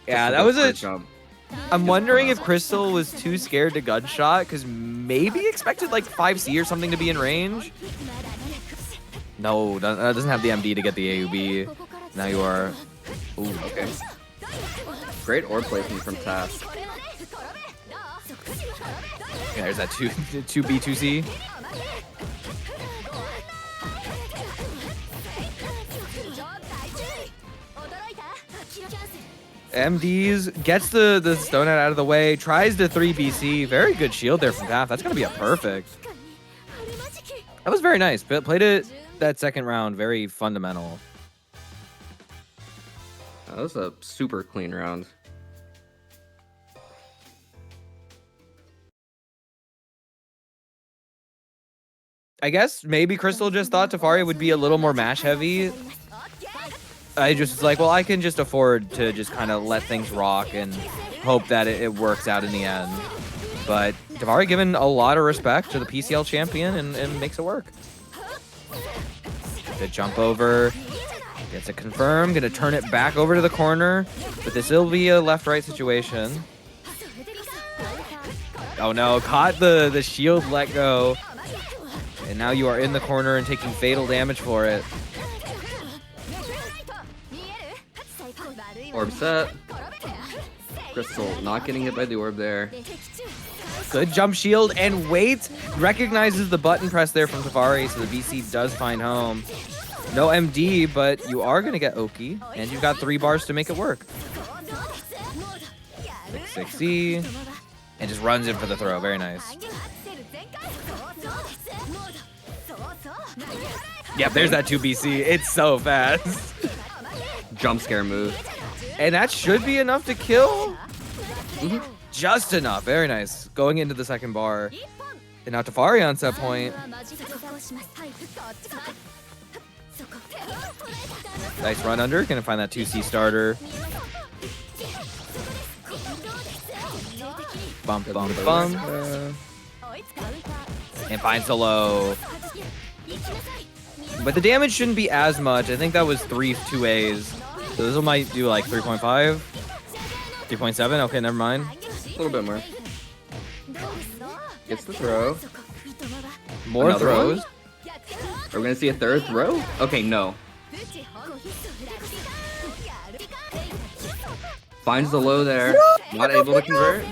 Yeah, Just that was quick a. jump. I'm wondering if Crystal was too scared to gunshot because maybe expected like 5C or something to be in range. No, doesn't have the MD to get the AUB. Now you are. Ooh, okay. Great orb placement from Taft. Yeah, there's that 2B 2C. MDs gets the stone out of the way, tries to 3BC. Very good shield there from Taft. That's gonna be a perfect. That was very nice. But played it that second round very fundamental. That was a super clean round. I guess maybe Crystal just thought Tafari would be a little more mash heavy. I just was like, well, I can just afford to just kind of let things rock and hope that it works out in the end. But Tafari given a lot of respect to the PCL champion and makes it work. Good jump over. Gets it confirmed. Gonna turn it back over to the corner. But this will be a left-right situation. Oh no, caught the shield let go. And now you are in the corner and taking fatal damage for it. Orb set. Crystal not getting hit by the orb there. Good jump shield and wait. Recognizes the button press there from Tafari, so the VC does find home. No MD, but you are going to get Oki, and you've got 3 bars to make it work. 660, and just runs in for the throw. Very nice. Yeah, there's that 2BC. It's so fast. Jump scare move. And that should be enough to kill. Just enough. Very nice. Going into the second bar. And now Tafari on set point. Nice run under. Gonna find that 2C starter. Bump, bump, bump. And finds the low. But the damage shouldn't be as much. I think that was 3 2As. So this one might do like 3.5. 3.7. Okay, never mind. A little bit more. Gets the throw. More Another throws. one? Are we gonna see a third throw? Okay, no. Finds the low there. Not able to convert.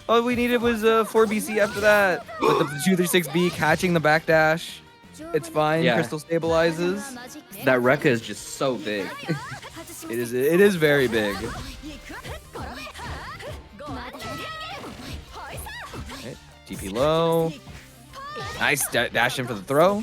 All we needed was 4BC after that. With the 236B catching the backdash. It's fine. Yeah. Crystal stabilizes. That Rekka is just so big. It is very big. Okay, TP low. Nice dash in for the throw.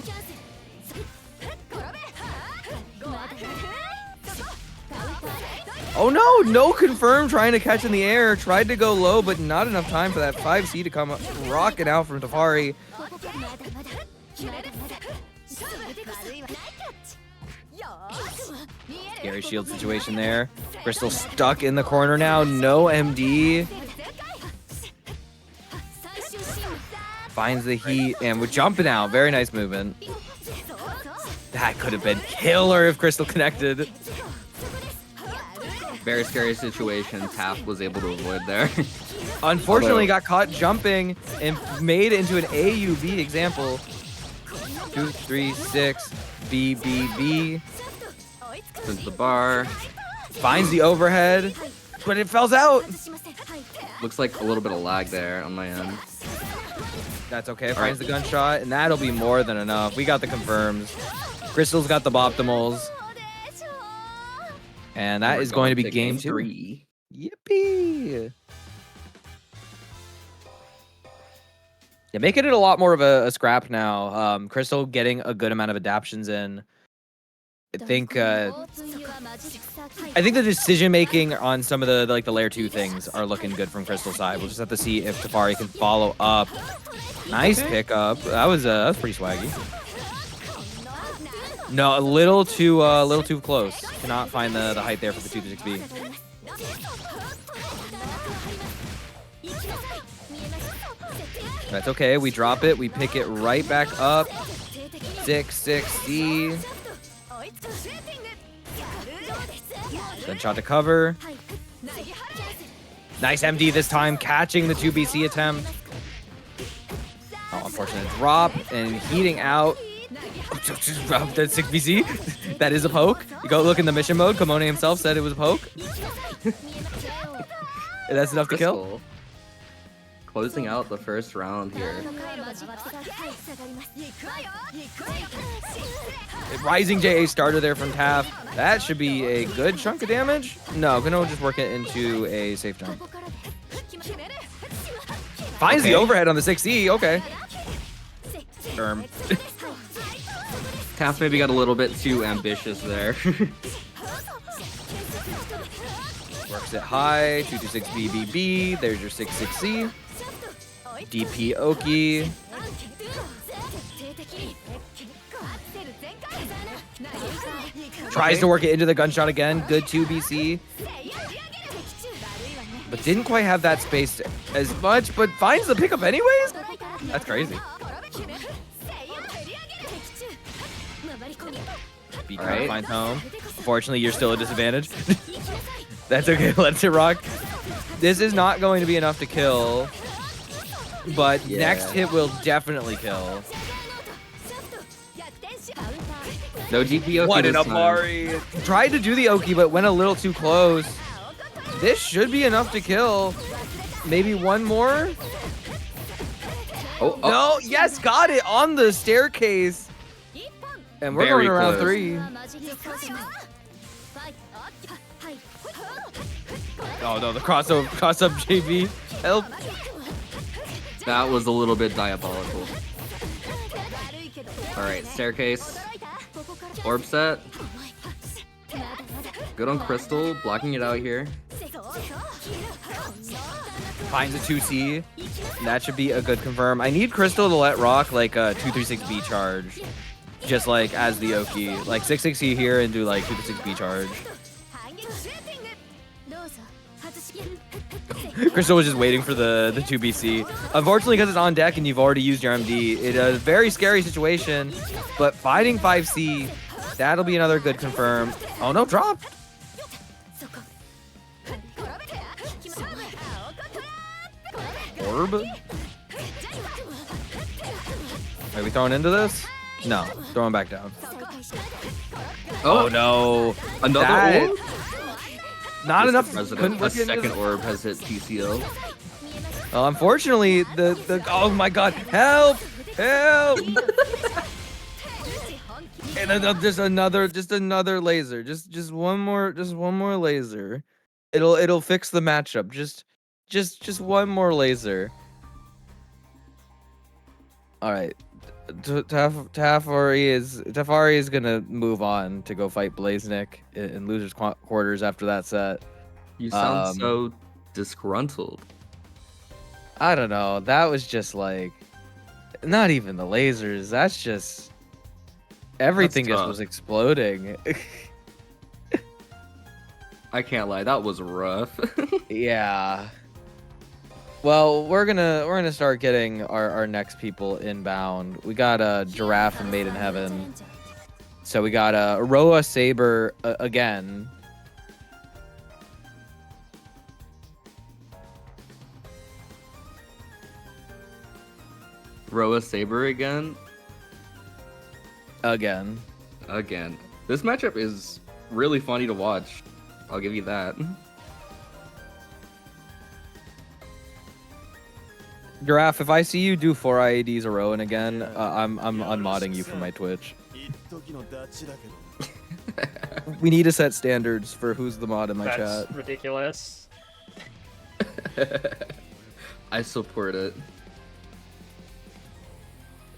Oh no, no confirm trying to catch in the air. Tried to go low, but not enough time for that 5C to come rocking out from Tafari. Scary shield situation there. Crystal stuck in the corner now. No MD. Finds the heat and we're jumping out. Very nice movement. That could have been killer if Crystal connected. Very scary situation. Taft was able to avoid there. Unfortunately, got caught jumping and made it into an AUB example. 2, 3, 6, B, B, B. Turns the bar. Finds the overhead, but it falls out. Looks like a little bit of lag there on my end. That's okay. Finds the gunshot, and that'll be more than enough. We got the confirms. Crystal's got the Boptimals. And that is going to be game 2. 3. Yippee! Yeah, making it a lot more of a scrap now. Crystal getting a good amount of adaptions in. I think the decision making on some of the layer 2 things are looking good from Crystal's side. We'll just have to see if Tafari can follow up. Nice pickup. That was pretty swaggy. No, a little too close. Cannot find the height there for the 2-6B. That's okay. We drop it. We pick it right back up. 6-6C. Gunshot to cover. Nice MD this time, catching the 2BC attempt. Oh, unfortunate drop and heating out. The 6BC. That is a poke. You go look in the mission mode. Kamone himself said it was a poke. And that's enough to kill. Closing out the first round here. Rising JA starter there from Taft. That should be a good chunk of damage. No, gonna just work it into a safe jump. Finds the overhead on the 6E. Okay. Taft maybe got a little bit too ambitious there. Works it high. 2-6 BBB. There's your 6-6C. DP Oki. Tries to work it into the gunshot again. Good 2BC. But didn't quite have that space as much, but finds the pickup anyways? That's crazy. B Alright. finds home. Unfortunately, you're still at disadvantage. That's okay. Let's it rock. This is not going to be enough to kill. But next hit will definitely kill. No GP Oki. What an this time. Amari. Tried to do the Oki, but went a little too close. This should be enough to kill. Maybe one more? Oh, No, yes, got it on the staircase. And we're Very going to round close. 3. Oh no, the cross up JV. Help. That was a little bit diabolical. Alright, staircase. Orb set. Good on Crystal, blocking it out here. Finds a 2C. That should be a good confirm. I need Crystal to let rock like a 236B charge. Just like as the Oki. Like 660 here and do like 236B charge. Crystal was just waiting for the 2BC. Unfortunately, because it's on deck and you've already used your MD, it is a very scary situation. But fighting 5C, that'll be another good confirm. Oh no, dropped. Orb? Are we throwing into this? No, throwing back down. Oh no. Another That- orb? Not Mr. enough. Couldn't President, a work into second this. orb has hit TCO. Well, unfortunately, the oh my god, help! Help! And just another laser. Just one more laser. It'll fix the matchup. Just one more laser. All right. Tafari is gonna move on to go fight Blaznik in losers quarters after that set. You sound Um, so disgruntled. I don't know. That was just like not even the lasers. That's just everything just tough. was exploding. I can't lie, that was rough. Yeah. Well, we're gonna start getting our next people inbound. We got a Giraffe and Made in Heaven. So we got a Roa Saber again. Roa Saber again. Again. This matchup is really funny to watch. I'll give you that. Giraffe, if I see you do 4 IADs a row and again, I'm unmodding you from my Twitch. We need to set standards for who's the mod in my That's chat. ridiculous. I support it.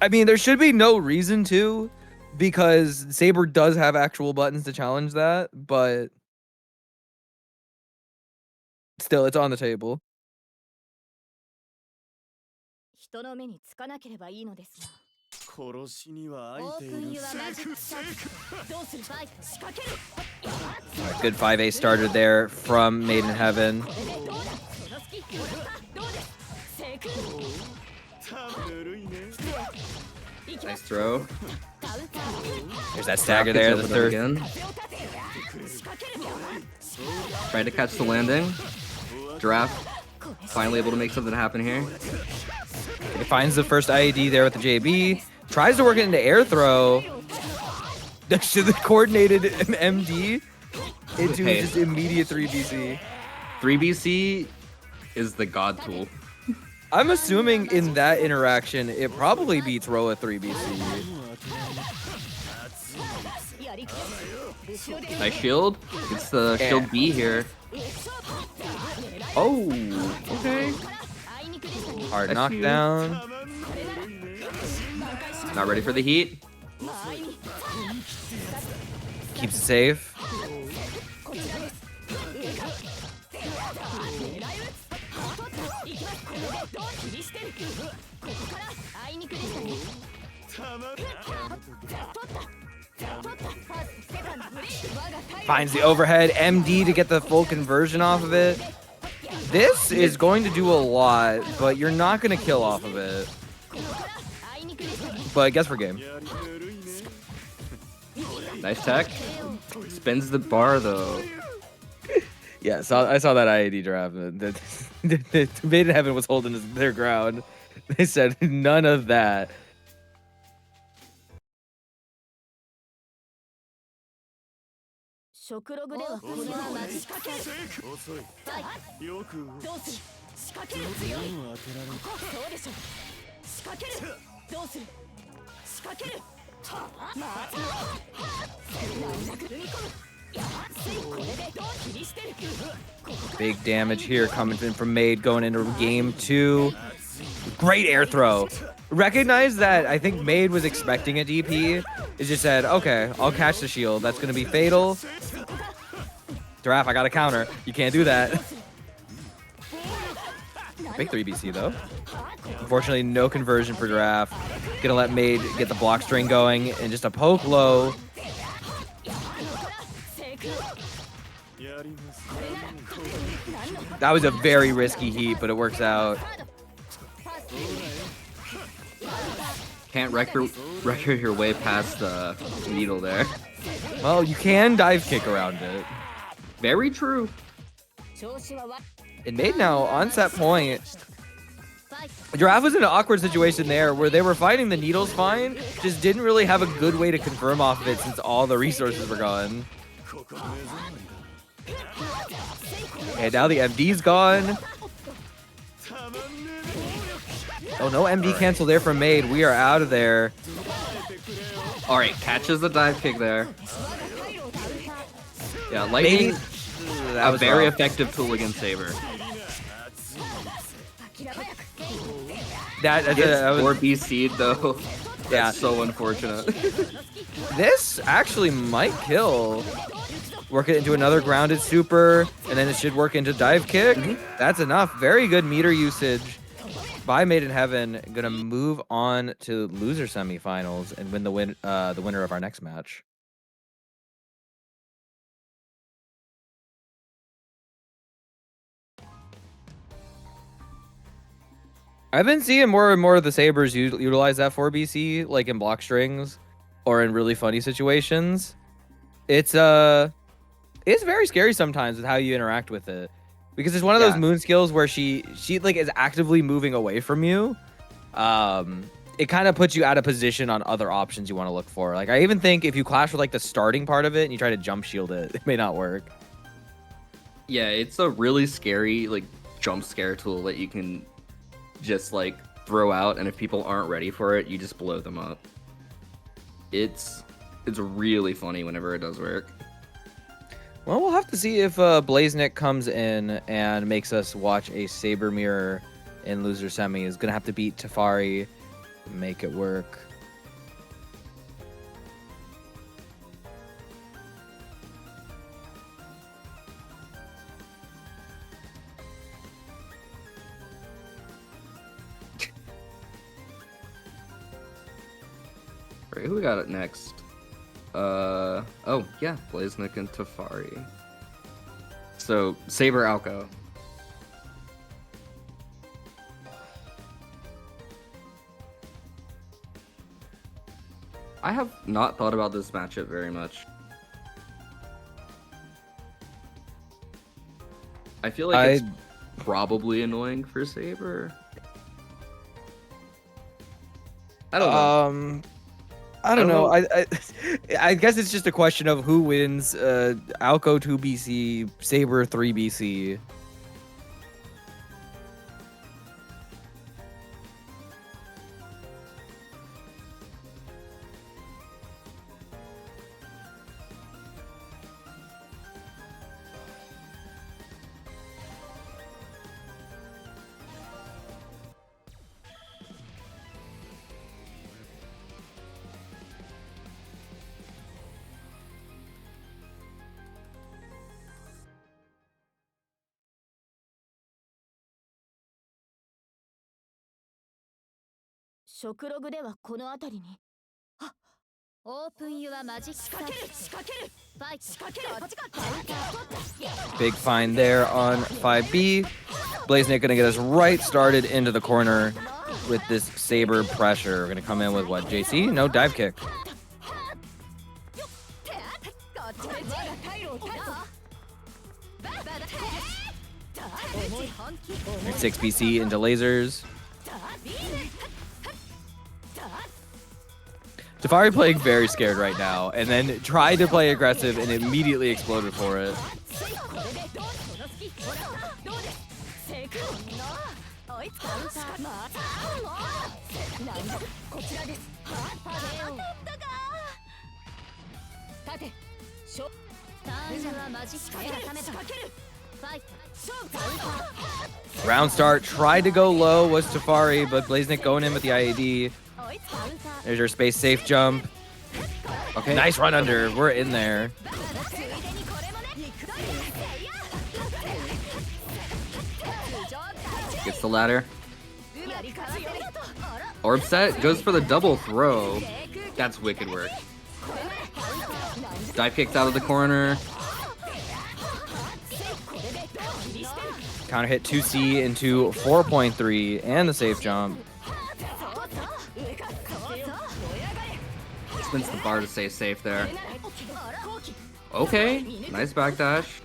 I mean, there should be no reason to, because Saber does have actual buttons to challenge that, but still, it's on the table. 人の目につかなければいいのですが。殺しにはオ空いているープンユアマジックサークル。どうする？ファイト仕掛ける。 Alright, good 5A started there from Made in Heaven. これでどうだ？そのスキップはどうです？成功。ぬるいね Nice throw. カウンター。 There's that stagger there, the Gets third. over again. 仕掛けるよ。 Trying to catch the landing. Giraffe finally able to make something happen here. He finds the first IAD there with the JB. Tries to work it into air throw. Should have coordinated an MD into Hey. just immediate 3BC. 3BC is the god tool. I'm assuming in that interaction, it probably beats Roa 3BC. やり後ろで Nice shield. Gets the shield B here. Oh, okay. あいにくでしたね。 Hard That's knockdown. Not ready for the heat. Keeps it safe. こちらです。上から狙い撃つ。取った。行きます。これでどう切りしてる。ここからあいにくでしたね。取った。ファーストセカンドブレイク。我が体 Finds the overhead MD to get the full conversion off of it. This is going to do a lot, but you're not going to kill off of it. あいにくでしたね。 But I guess we're game. Nice tech. Spins the bar though. Yeah, I saw that IAD draft. The Made in Heaven was holding their ground. They said none of that. 食ログではこれはマジ仕掛ける。遅いはい。よくどうする？仕掛ける強い。当てられるそうでしょ。仕掛ける。どうする？仕掛ける。また。踏み込む。これでどう切りしてる。 Big damage here coming in from Made going into game 2. Great air throw. Recognize that I think Made was expecting a DP. It just said, okay, I'll catch the shield. That's going to be fatal. Giraffe, I got a counter. You can't do that. Big 3BC though. Unfortunately, no conversion for Giraffe. Gonna let Made get the block string going and just a poke low. That was a very risky heat, but it works out. Can't wreck your way past the needle there. Well, you can dive kick around it. Very true. 調子はわ。 And Made now on set point. Giraffe was in an awkward situation there where they were fighting the needles fine, just didn't really have a good way to confirm off of it since all the resources were gone. And now the MD's gone. Oh, no MD cancel there from Made. We are out of there. All right, catches the dive kick there. Yeah, lightning, That a was very rough. effective tool against Saber. That Gets was 4 BC'd though. Yeah. That's so unfortunate. This actually might kill. Work it into another grounded super, and then it should work into dive kick. That's enough. Very good meter usage by Made in Heaven. Gonna move on to loser semifinals and win the winner of our next match. I've been seeing more and more of the Sabres utilize that 4BC, like in block strings or in really funny situations. It's very scary sometimes with how you interact with it, because it's one of those moon skills where she like is actively moving away from you. It kind of puts you out of position on other options you want to look for. Like I even think if you clash with like the starting part of it and you try to jump shield it, it may not work. Yeah, it's a really scary like jump scare tool that you can just like throw out, and if people aren't ready for it, you just blow them up. It's really funny whenever it does work. Well, we'll have to see if Blaznik comes in and makes us watch a Saber mirror in loser semi. Is gonna have to beat Tafari, make it work. Right, who we got it next? Oh yeah, Blaznik and Tafari. So Saber Alco. I have not thought about this matchup very much. I feel like it's probably annoying for Saber. I don't know. I don't know. I guess it's just a question of who wins. Alco 2BC, Saber 3BC. Big find there on 5B. Blaznik gonna get us right started into the corner with this Saber pressure. We're gonna come in with what? JC? No, dive kick. And 6BC into lasers. Tafari playing very scared right now, and then tried to play aggressive and immediately exploded for it. Round start, tried to go low, was Tafari, but Blaznik going in with the IAD. There's your space safe jump. Okay, nice run under. We're in there. Gets the ladder. Orb set goes for the double throw. That's wicked work. Dive kicks out of the corner. Counter hit 2C into 4.3 and the safe jump. Spins the bar to stay safe there. Okay, nice backdash.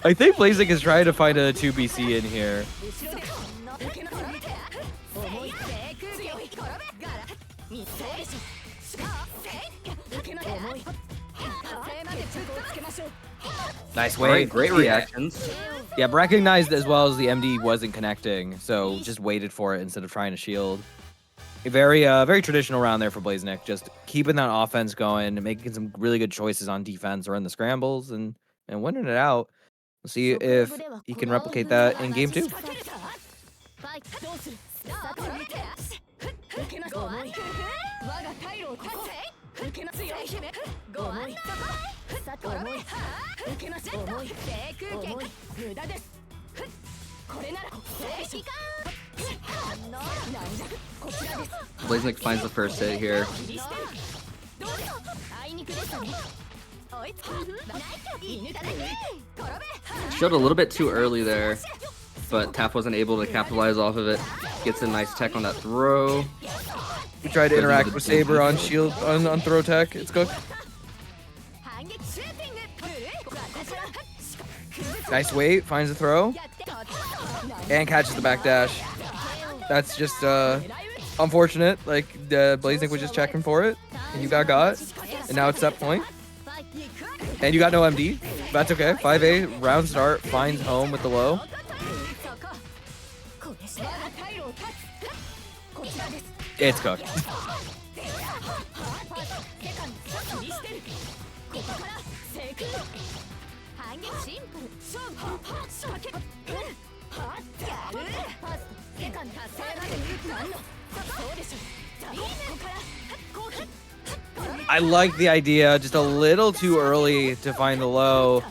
I think Blaznik is trying to find a 2BC in here. Nice wave. Great reactions. Yeah, recognized as well as the MD wasn't connecting, so just waited for it instead of trying to shield. A very traditional round there for Blaznik, just keeping that offense going, making some really good choices on defense or in the scrambles, and winning it out. We'll see if he can replicate that in game 2. Blaznik finds the first hit here. Showed a little bit too early there, but Tap wasn't able to capitalize off of it. Gets a nice tech on that throw. We tried to interact with Saber on shield on throw tech. It's cooked. Nice wait, finds the throw, and catches the backdash. That's just unfortunate. Like Blaznik was just checking for it, and you got, and now it's that point. And you got no MD. That's okay. 5A round start finds home with the low. It's cooked. I like the idea, just a little too early to find the low.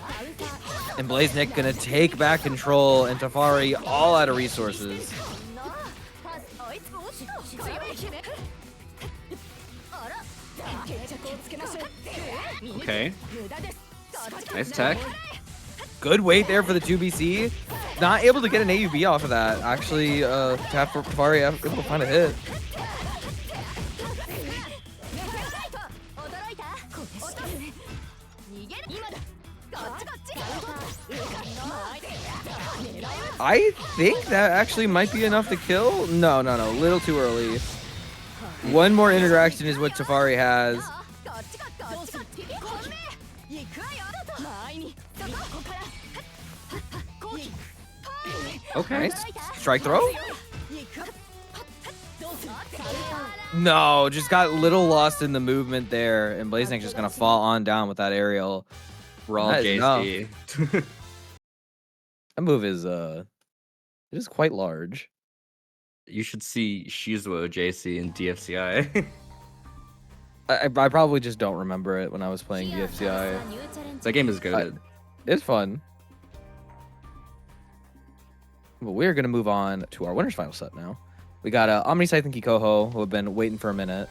And Blaznik gonna take back control, and Tafari all out of resources. Okay. Nice tech. Good wait there for the 2BC. Not able to get an AUB off of that. Actually, Tafari able to find a hit. I think that actually might be enough to kill. No, a little too early. One more interaction is what Tafari has. Okay. Nice. Strike throw? No, just got a little lost in the movement there, and Blaznik's just gonna fall on down with that aerial. Raw That is JC. That move is it is quite large. You should see Shizuo JC in DFCI. I probably just don't remember it when I was playing DFCI. That game is good. It's fun. But we're gonna move on to our winners final set now. We got Omni Scythe and Kikoho, who have been waiting for a minute.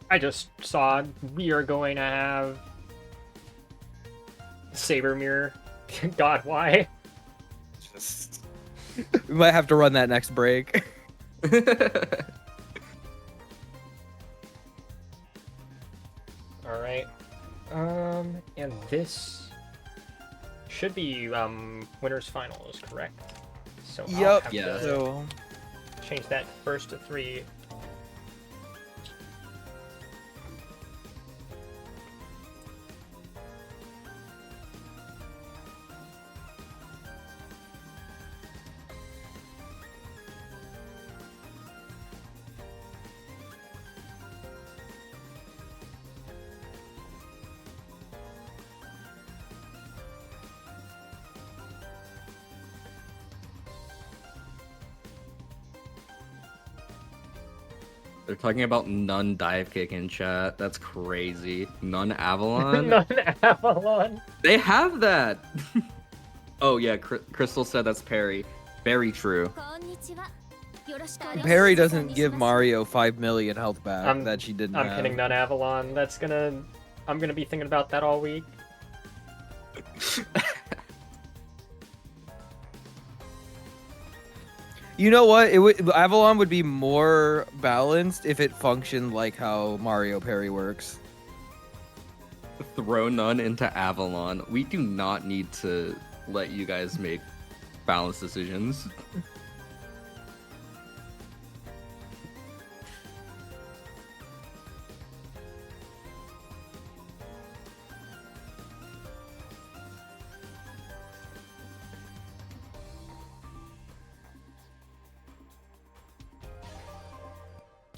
I just saw we are going to have Saber Mirror. God, why? Just... we might have to run that next break. All right. And this should be winners finals, correct? So I'll Yep. have Yeah. to So change that first to 3. They're talking about none dive kick in chat. That's crazy. None Avalon? None Avalon. They have that! Oh yeah, Crystal said that's Perry. Very true. Perry doesn't give Mario 5 million health back that she didn't I'm have. hitting None Avalon. I'm gonna be thinking about that all week. You know what? Avalon would be more balanced if it functioned like how Mario Parry works. Throw none into Avalon. We do not need to let you guys make balanced decisions.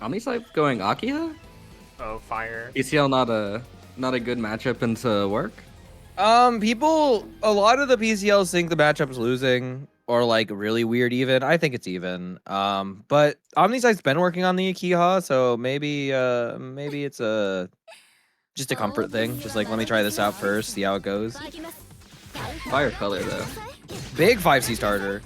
Omniscythe going Akia? Oh, fire. ECL not a good matchup into work? A lot of the PCLs think the matchup's losing. or like really weird even. I think it's even. But Omnisite's been working on the Akiha, so maybe it's a just a comfort thing. Just like let me try this out first, see how it goes. Fire color though. Big 5C starter.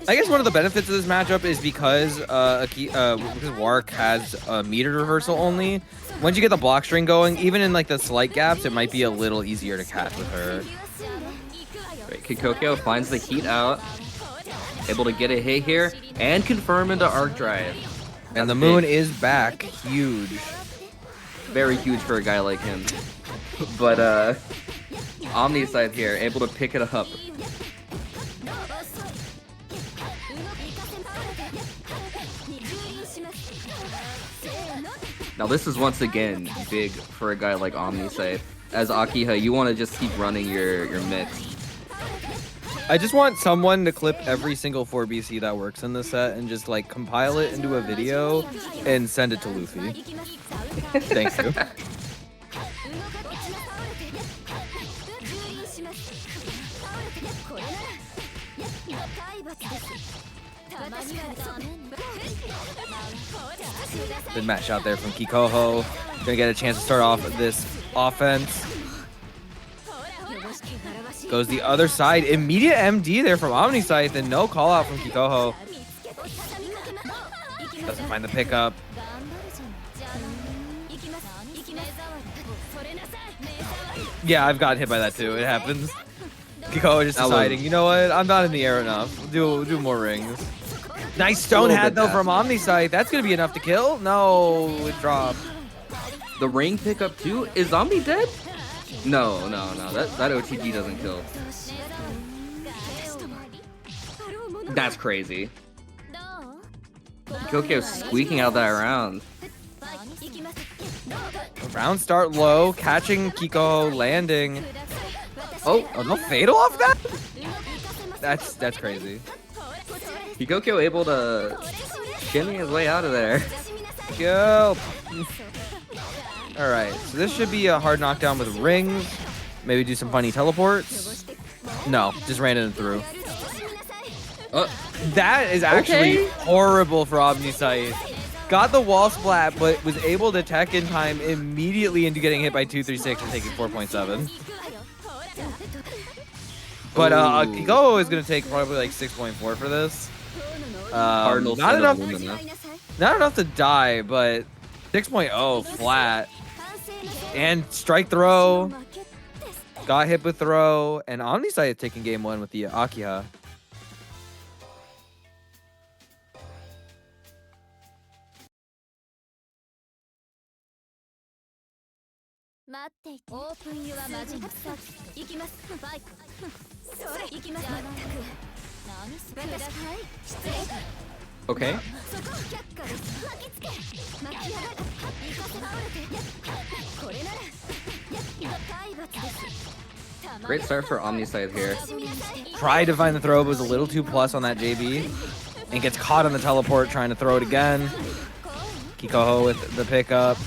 I guess one of the benefits of this matchup is because because Wark has a metered reversal only. Once you get the block string going, even in like the slight gaps, it might be a little easier to catch with her. Right, Kikokyo finds the heat out, able to get a hit here and confirm into arc drive. And the moon is back, huge. Very huge for a guy like him. But Omnisite here, able to pick it up. Now this is once again big for a guy like Omnisite. As Akiha, you want to just keep running your mix. I just want someone to clip every single 4BC that works in this set and just like compile it into a video and send it to Luffy. Thank you. Good match out there from Kikoho. Gonna get a chance to start off this offense. Goes the other side. Immediate MD there from Omnisite, and no call out from Kikoho. Doesn't find the pickup. Yeah, I've gotten hit by that too. It happens. Kikoho just deciding, you know what? I'm not in the air enough. Do more rings. Nice stone hat though from Omnisite. That's gonna be enough to kill. No, it dropped. The ring pickup too? Is Omni dead? No. That OTG doesn't kill. That's crazy. Kikokyo squeaking out that round. Round start low, catching Kikoho, landing. Oh, no fatal off that? That's crazy. Kikokyo able to shimmy his way out of there. Go. All right, so this should be a hard knockdown with rings. Maybe do some funny teleports. No, just ran in and through. That is actually horrible for Omnisite. Got the wall splat, but was able to tech in time immediately into getting hit by 236 and taking 4.7. But Kikoho is going to take probably like 6.4 for this. Not enough to die, but 6.0 flat. And strike throw. Got hit with throw. And Omnisite is taking game one with the Akiha. Okay. Great start for Omnisite here. Tried to find the throw, but was a little too plus on that JB. And gets caught on the teleport trying to throw it again. Kikoho with the pickup.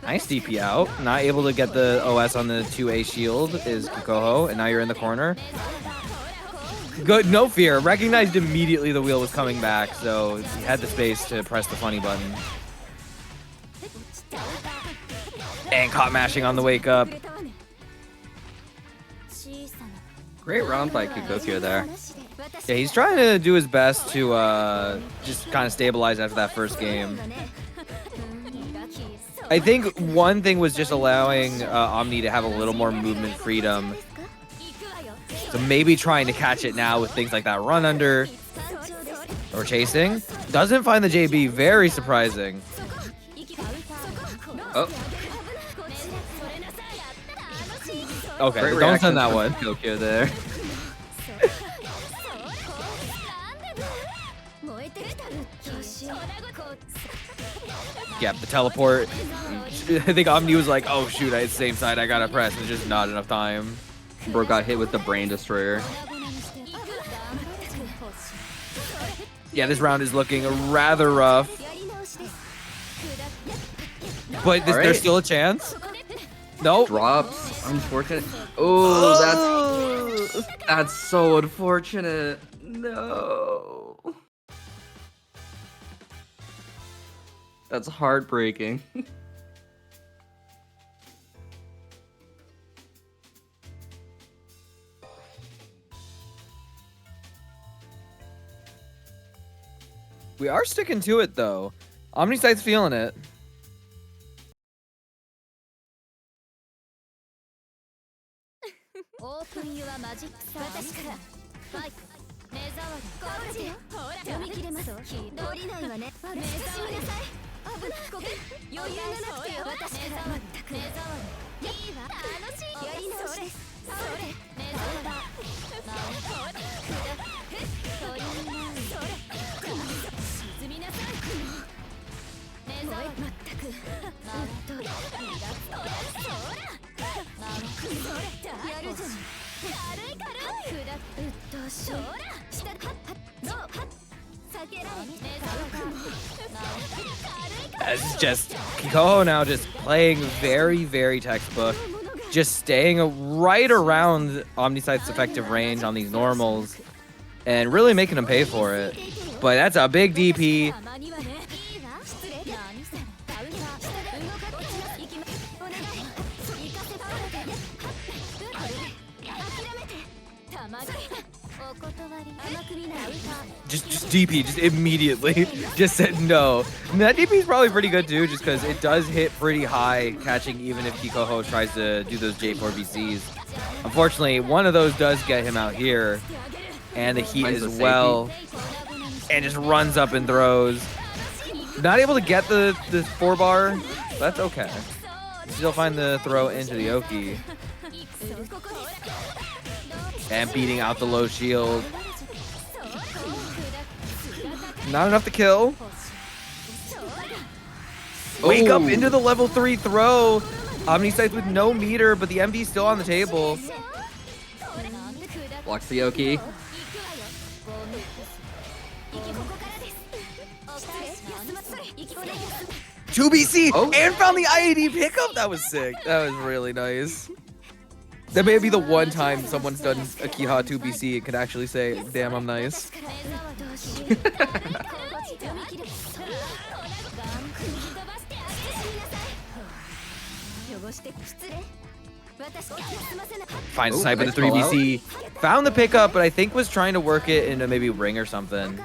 Nice DP out. Not able to get the OS on the 2A shield is Kikoho, and now you're in the corner. Good, no fear. Recognized immediately the wheel was coming back, so he had the space to press the funny button. And caught mashing on the wake up. Great round by Kikokyo there. Yeah, he's trying to do his best to just kind of stabilize after that first game. I think one thing was just allowing Omni to have a little more movement freedom. So maybe trying to catch it now with things like that run under or chasing. Doesn't find the JB, very surprising. Oh. Okay, Great don't reaction send that from one. Kikokyo there. Yeah, the teleport. I think Omni was like, oh shoot, it's the same side, I gotta press. There's just not enough time. Bro got hit with the Brain Destroyer. Yeah, this round is looking rather rough. But there's still a chance. Nope. Drops. Unfortunate. Oh, that's so unfortunate. No. That's heartbreaking. We are sticking to it though. Omnisite's feeling it. Open your magic star. 私からファイト目障りこっちよほら読み切れます降りないわね目障りなさい危ないこけ余裕がなくてよ私から全く目障りいいわ楽しいやり直しですそれ目障りほら鳥になるそれ沈みなさい目障り全くマウントリラッそらやるじゃない軽い軽いふだうっとうしいほら下でハッハッノーハッ避けられ目障り This is just Kikoho now just playing very, very textbook. Just staying right around Omnisite's effective range on these normals and really making him pay for it. But that's a big DP. たまにはねいいわ失礼何せダウンは下で動かっていきまお願い行かせ倒れて諦めてたまにお断り甘く見ない Just DP, just immediately. Just said no. And that DP is probably pretty good too, just because it does hit pretty high, catching even if Kikoho tries to do those J4BCs. Unfortunately, one of those does get him out here, and the heat Finds as the well, and just runs up and throws. Not able to get the 4-bar, but that's okay. Still find the throw into the Oki. And beating out the low shield. Not enough to kill. Wake up into the level 3 throw. Omnisite with no meter, but the MV still on the table. Blocks the Oki. 2BC Oh. and found the IAD pickup. That was sick. That was really nice. That may be the one time someone's done a Kiha 2BC and can actually say, damn, I'm nice. Finds a snipe with the 3BC. Found the pickup, but I think was trying to work it into maybe ring or something.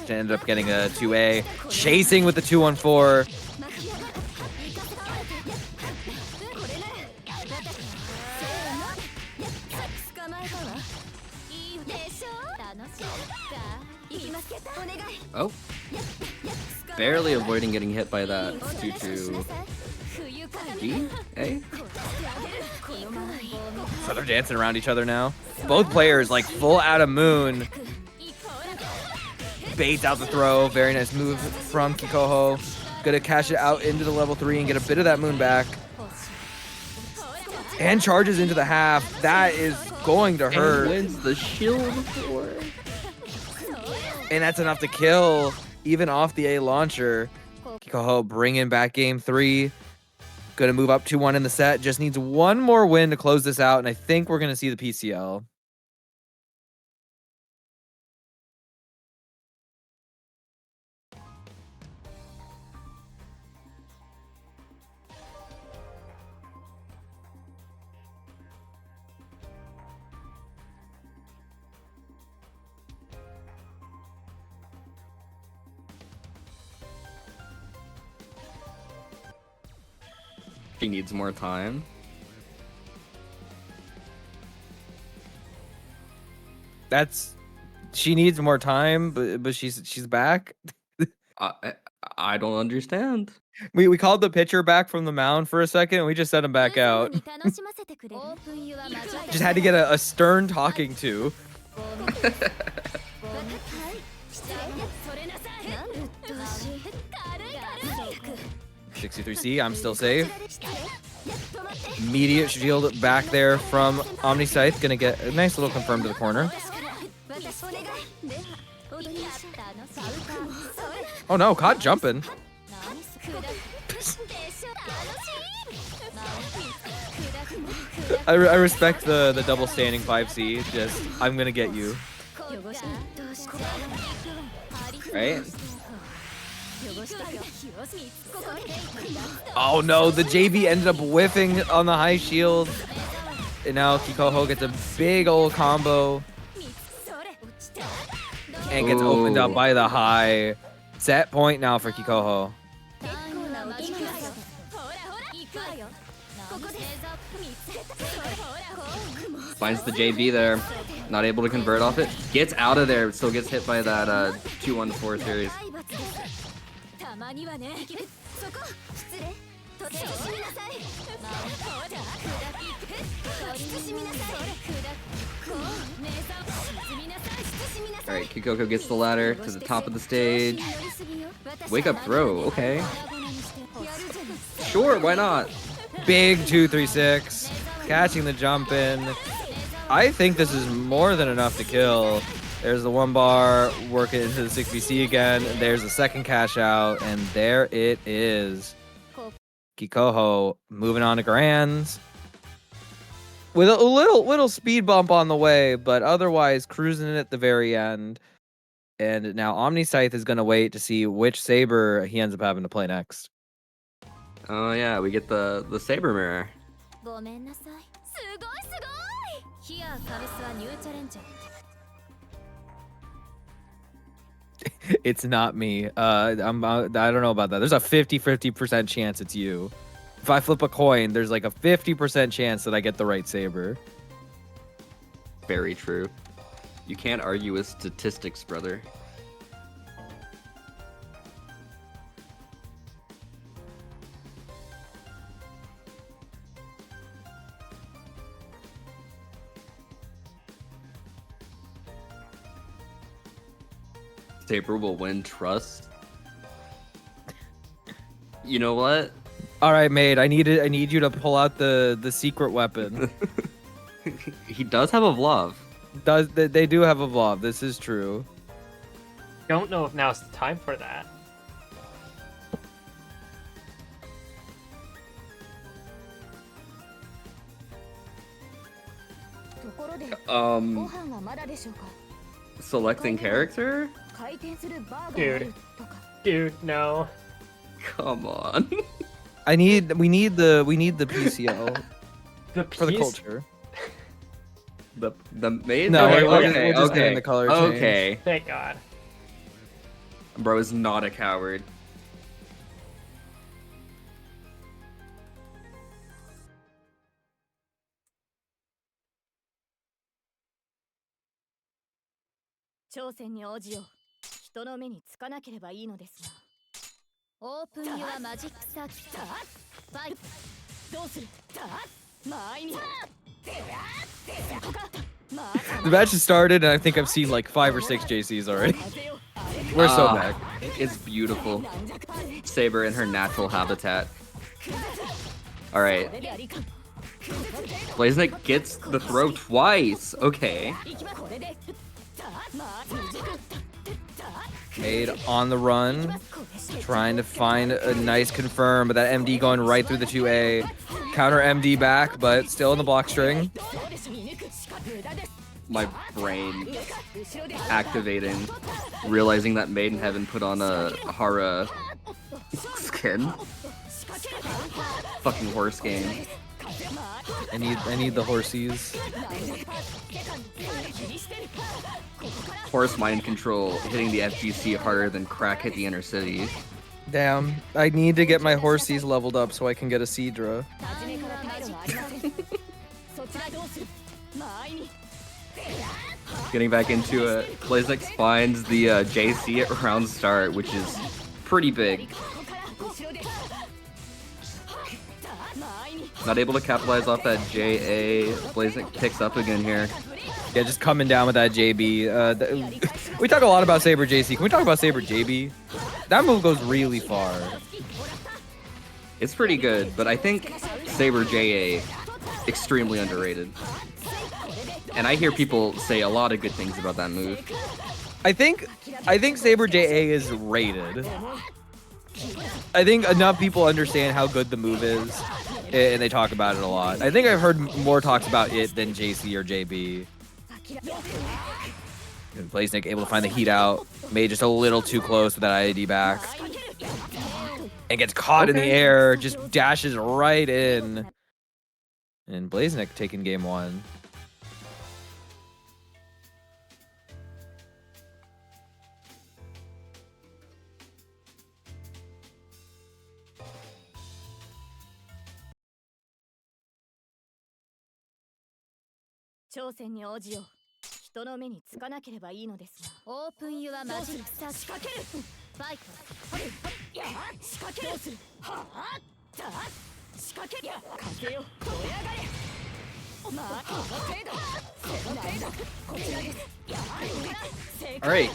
To end up getting a 2A. Chasing with the 214. Oh. Barely avoiding getting hit by that 2-2. G? A? So they're dancing around each other now. Both players like full out of moon. Baits out the throw. Very nice move from Kikoho. Gonna cash it out into the level 3 and get a bit of that moon back. And charges into the half. That is going to hurt. And wins the shield for. And that's enough to kill, even off the A launcher. Kikoho bringing back game 3. Gonna move up 2-1 in the set. Just needs one more win to close this out, and I think we're gonna see the PCL. She needs more time. She needs more time, but she's back. I don't understand. We called the pitcher back from the mound for a second, and we just sent him back out. Just had to get a stern talking to. 63C, I'm still safe. Immediate shield back there from Omnisite. Gonna get a nice little confirm to the corner. Oh no, caught jumping. I respect the double standing 5C. Just I'm gonna get you. Right? Oh no, the JB ended up whiffing on the high shield. And now Kikoho gets a big old combo. And gets opened up Ooh. by the high. Set point now for Kikoho. Finds the JB there. Not able to convert off it. Gets out of there. Still gets hit by that 2-1-4 series. Alright, Kikoko gets the ladder to the top of the stage. Wake up throw, okay. Sure, why not? Big 2-3-6. Catching the jump in. I think this is more than enough to kill. There's the 1 bar, work it into the 6BC again. There's the second cash out, and there it is. Kikoho moving on to grands. With a little speed bump on the way, but otherwise cruising it at the very end. And now Omni Scythe is going to wait to see which Saber he ends up having to play next. Oh yeah, we get the Saber mirror. It's not me. I don't know about that. There's a 50% chance it's you. If I flip a coin, there's like a 50% chance that I get the right Saber. Very true. You can't argue with statistics, brother. Saber will win trust. You know what? All right, mate. I need you to pull out the secret weapon. He does have a Vlav. They do have a Vlav. This is true. Don't know if now's the time for that. Selecting character? Dude, no. Come on. We need the PCL The for the piece- culture. The main? No, Okay, we're just okay. getting the color change. Okay. Thank God. Bro is not a coward. The match has started, and I think I've seen like 5 or 6 JCs already. We're so back. It's beautiful. Saber in her natural habitat. Alright. Blaznik gets the throw twice. Okay. Made on the run, trying to find a nice confirm, but that MD going right through the 2A. Counter MD back, but still in the block string. My brain activating, realizing that Maiden Heaven put on a Hara skin. Fucking horse game. I need the horsies. Horse mind control hitting the FGC harder than crack hit the inner city. Damn, I need to get my horsies leveled up so I can get a Seadra. Getting back into it, Blaznik finds the JC at round start, which is pretty big. Not able to capitalize off that JA. Blaznik picks up again here. Yeah, just coming down with that JB. We talk a lot about Saber JC. Can we talk about Saber JB? That move goes really far. It's pretty good, but I think Saber JA extremely underrated. And I hear people say a lot of good things about that move. I think Saber JA is rated. I think enough people understand how good the move is. and they talk about it a lot. I think I've heard more talks about it than JC or JB. And Blaznik able to find the heat out, made just a little too close with that IAD back, and gets caught in the air, just dashes right in. And Blaznik taking game 1. Open your magic search. ファイト。仕掛ける。どうする。仕掛け。風よ。燃え上がれ。まあ、この程度。この程度。こちらです。All right.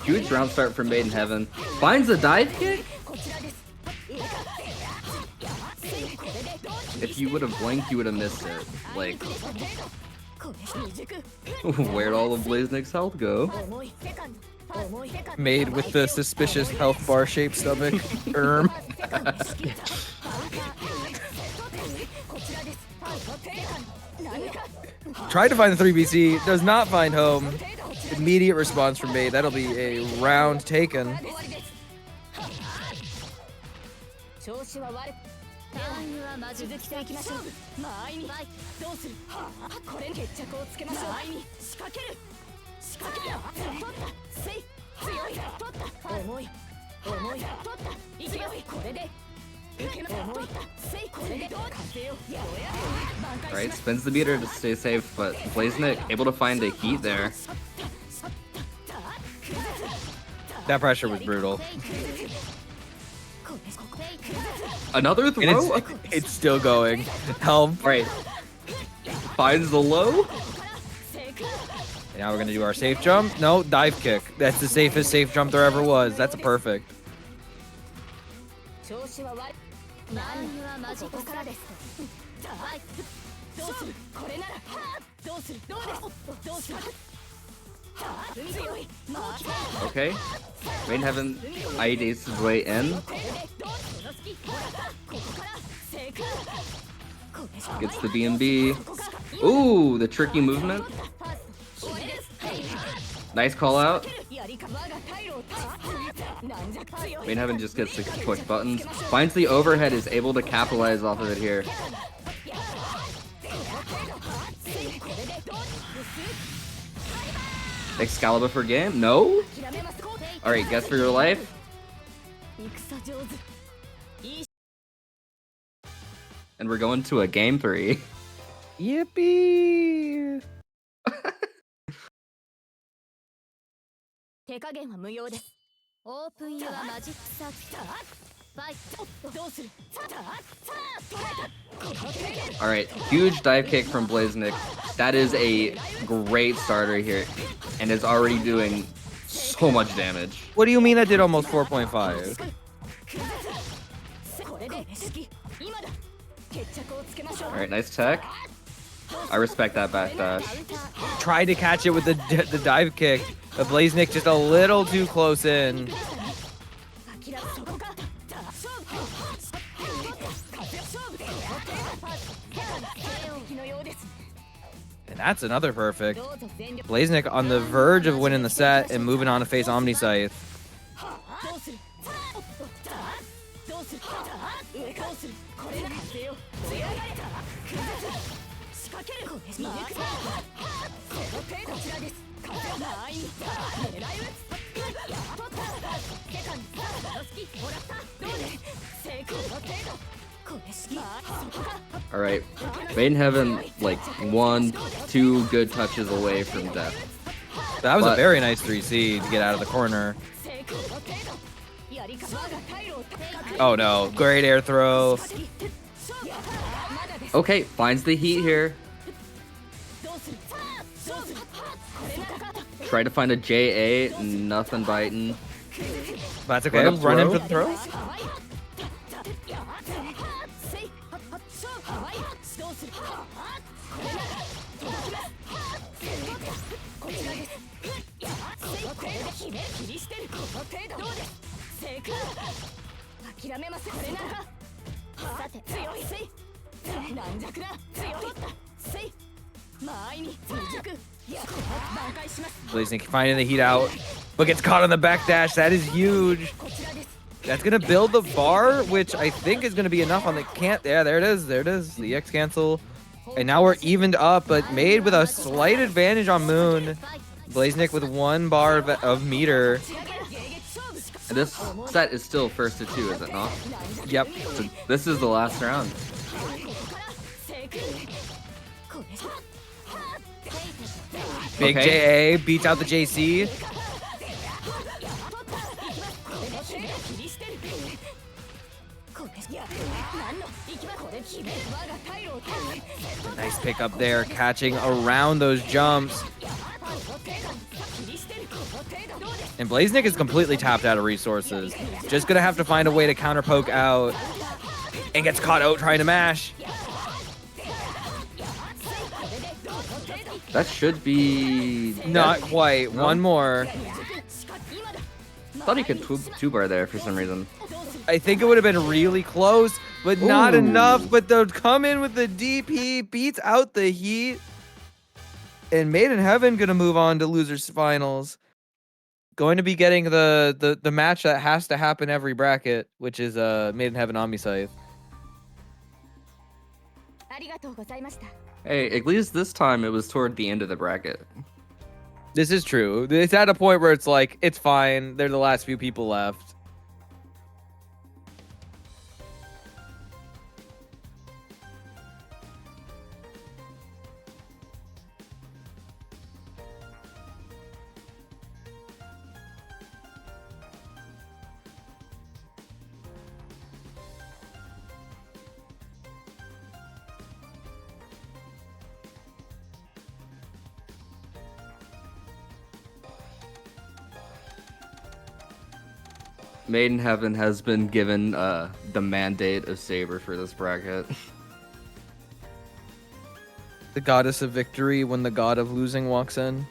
Huge round start for Maiden Heaven. Finds a dive kick? If you would have blinked, you would have missed it. Like, where'd all of Blaznik's health go? Made with the suspicious health bar shaped stomach. Tried to find the 3BC, does not find home. Immediate response from Made. That'll be a round taken. Right, spins the meter to stay safe, but Blaznik able to find a heat there. That pressure was brutal. Another And throw? it's still going. Help. Right. Finds the low? Now we're gonna do our safe jump. No, dive kick. That's the safest safe jump there ever was. That's a perfect. Okay. Maiden Heaven IEDs his way in. Gets the BMB. Ooh, the tricky movement. Nice call out. Maiden Heaven just gets to push buttons. Finds the overhead, is able to capitalize off of it here. Excalibur for game? No? Alright, guess for your life. And we're going to a game 3. Yippee! 手加減は無用です。オープンユアマジックサーチ。ファイト。どうする。 Alright, huge dive kick from Blaznik. That is a great starter here, and is already doing so much damage. What do you mean that did almost 4.5? Alright, nice tech. I respect that backdash. Tried to catch it with the dive kick, but Blaznik just a little too close in. And that's another perfect. Blaznik on the verge of winning the set and moving on to face Omni Scythe. Alright, Maiden Heaven, like, 1, 2 good touches away from death. That was a But- very nice 3C to get out of the corner. Oh no, great air throw. Okay, finds the heat here. Try to find a JA, nothing biting. That's okay, Run up run in throw. for the throw. さて強いせい軟弱だ強いせい前に未熟いや挽回します Blaznik finding the heat out, but gets caught on the backdash. That is huge. こちらです That's gonna build the bar, which I think is gonna be enough on the can't. Yeah, there it is. There it is. The X cancel. And now we're evened up, but made with a slight advantage on Moon. Blaznik with 1 bar of meter. And this set is still first to 2, is it not? Yep. So this is the last round. Big Okay. JA beats out the JC. Nice pick up there, catching around those jumps. And Blaznik is completely tapped out of resources. Just gonna have to find a way to counter poke out. And gets caught out trying to mash. That should be... Not quite. No? One more. Thought he could two-bar there for some reason. I think it would have been really close, but not Ooh. enough. But they'll come in with the DP, beats out the heat. And Made in Heaven gonna move on to losers finals. Going to be getting the match that has to happen every bracket, which is Made in Heaven Omniscythe. ありがとうございました Hey, at least this time it was toward the end of the bracket. This is true. It's at a point where it's like, it's fine. They're the last few people left. Made in Heaven has been given the mandate of Saber for this bracket. The goddess of victory when the god of losing walks in.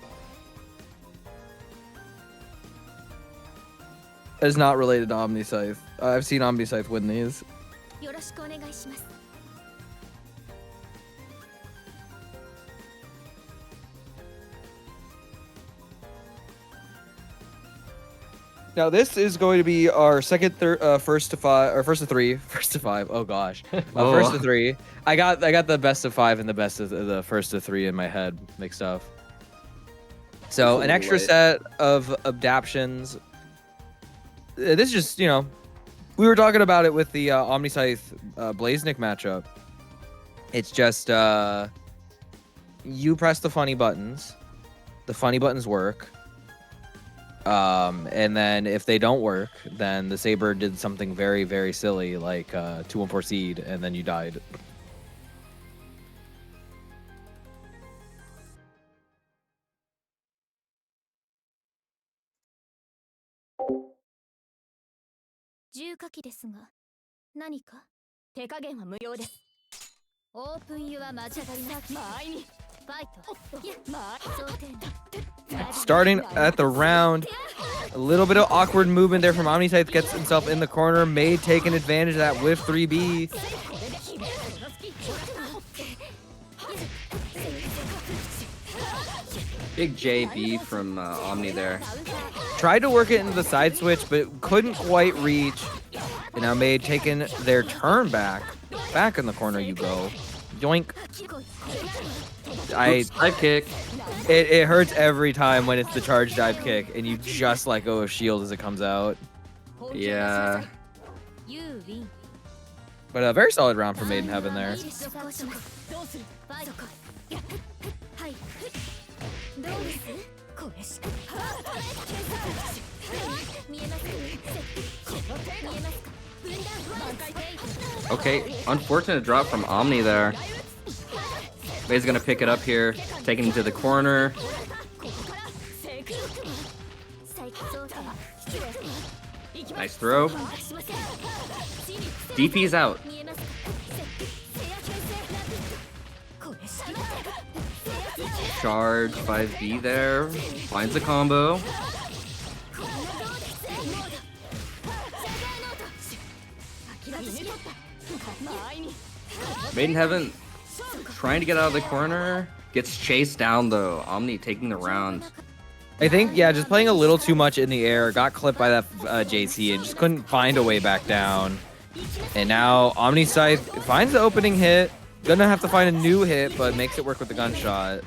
Is not related to Omniscythe. I've seen Omniscythe win these. よろしくお願いします Now this is going to be our second, first to five, or first to three, first to five. Oh gosh, Oh. first to three. I got the best of 5 and the best of the first to 3 in my head mixed up. So an extra Right. set of adaptions. This is just, you know, we were talking about it with the Omniscythe Blaznik matchup. It's just you press the funny buttons. The funny buttons work. And then if they don't work, then the Saber did something very, very silly, like 2-1-4 seed, and then you died.重火器ですが何か手加減は無用ですオープンユアマジャガリナ前にファイトいや想定内 Starting at the round, a little bit of awkward movement there from Omniscythe, gets himself in the corner, Made taking advantage of that whiff 3B. Big JB from Omni there. Tried to work it into the side switch, but couldn't quite reach. And now Made taking their turn back. Back in the corner you go. Yoink. Dive kick. It hurts every time when it's the charge dive kick and you just let go of shield as it comes out. Yeah. You win But a very solid round for Made in Heaven there. どうするファイトはいどうですこれしか見えます見えますか分断 Okay, unfortunate drop from Omni there. Made's gonna pick it up here, taking him to the corner. Nice throw. DP's out. Charge 5B there. Finds a combo. Maiden Heaven trying to get out of the corner. Gets chased down though. Omni taking the round. I think, yeah, just playing a little too much in the air. Got clipped by that JC and just couldn't find a way back down. And now Omni Scythe finds the opening hit. Gonna have to find a new hit, but makes it work with the gunshot.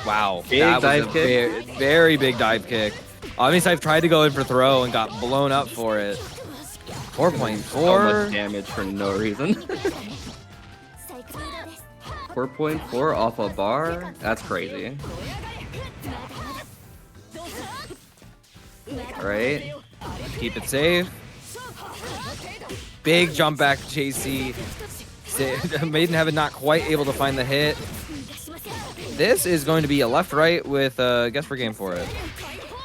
Wow, Big that was dive a kick. very big dive kick. Omni Scythe tried to go in for throw and got blown up for it. 4.4. So much damage for no reason. 4.4 off a bar? That's crazy. Alright. Keep it safe. Big jump back JC. Maiden Heaven not quite able to find the hit. This is going to be a left-right with guess for game for it.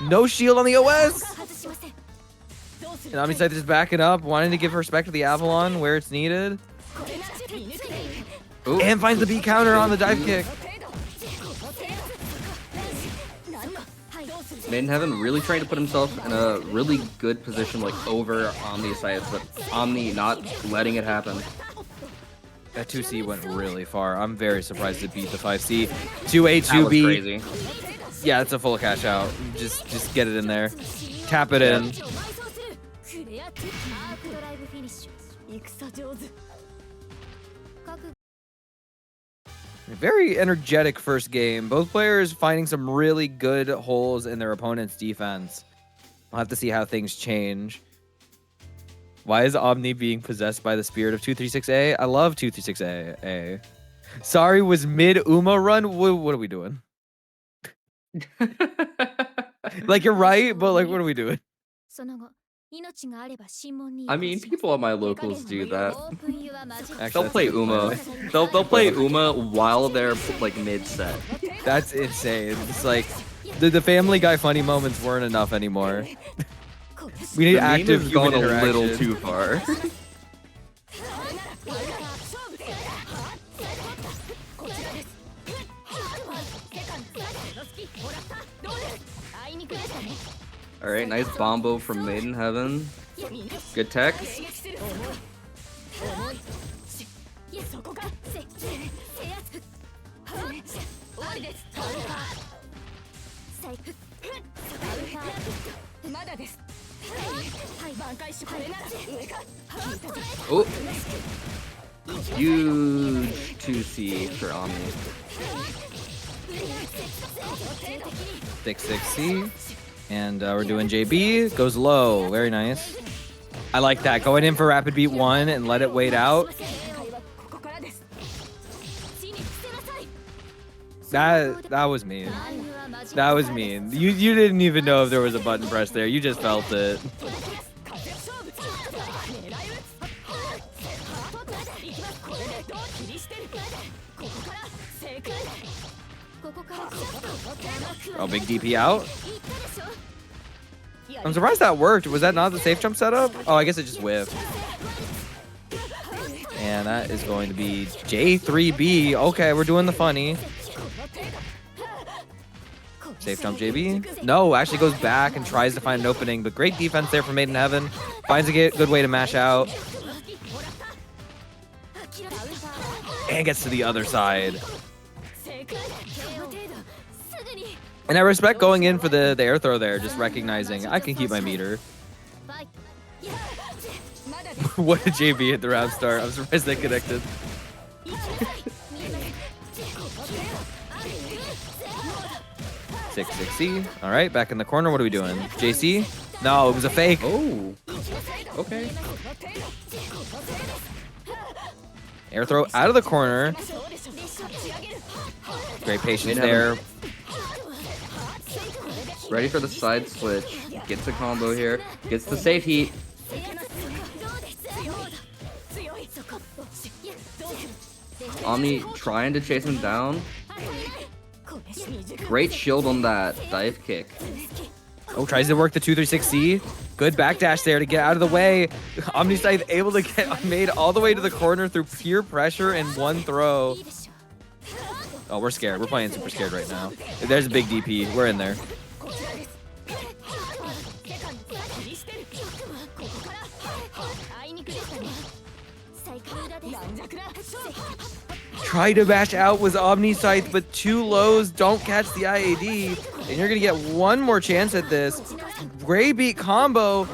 No shield on the OS. And Omni Scythe is backing up, wanting to give respect to the Avalon where it's needed. Ooh. And finds the B counter on the dive kick. Maiden Heaven really trying to put himself in a really good position, like over Omni's side, but Omni not letting it happen. That 2C went really far. I'm very surprised it beat the 5C. 2A, That was 2B. crazy. Yeah, it's a full cash out. Just get it in there. Tap it in. Very energetic first game. Both players finding some really good holes in their opponent's defense. We'll have to see how things change. Why is Omni being possessed by the spirit of 236A? I love 236A. Sorry, was mid Uma run? What are we doing? Like, you're right, but like, what are we doing? I mean, people at my locals do that. Actually, They'll play Uma. They'll play Uma while they're like mid set. That's insane. It's like the Family Guy funny moments weren't enough anymore. We need The meme active has human gone a interaction. little too far. All right, nice bombo from Maiden Heaven. Good tech. Oh, huge 2C for Omni. 6-6C. And we're doing JB. Goes low. Very nice. I like that. Going in for rapid beat 1 and let it wait out. That was mean. That was mean. You didn't even know if there was a button press there. You just felt it. Oh, big DP out. I'm surprised that worked. Was that not the safe jump setup? Oh, I guess it just whiffed. And that is going to be J3B. Okay, we're doing the funny. Safe jump JB. No, actually goes back and tries to find an opening, but great defense there from Maiden Heaven. Finds a good way to mash out. And gets to the other side. And I respect going in for the air throw there, just recognizing I can keep my meter. What did JB hit the round start? I'm surprised they connected. Six C. All right, back in the corner. What are we doing? JC? No, it was a fake. Oh, okay. Air throw out of the corner. Great patience there. Ready for the side switch. Gets a combo here. Gets the safe heat. Omni trying to chase him down. Great shield on that dive kick. Oh, tries to work the 236C. Good backdash there to get out of the way. Omni Scythe able to get made all the way to the corner through pure pressure and one throw. Oh, we're scared. We're playing super scared right now. If there's a big DP, we're in there. Try to bash out with Omni Scythe, but 2 lows don't catch the IAD, and you're gonna get one more chance at this. Gray beat combo.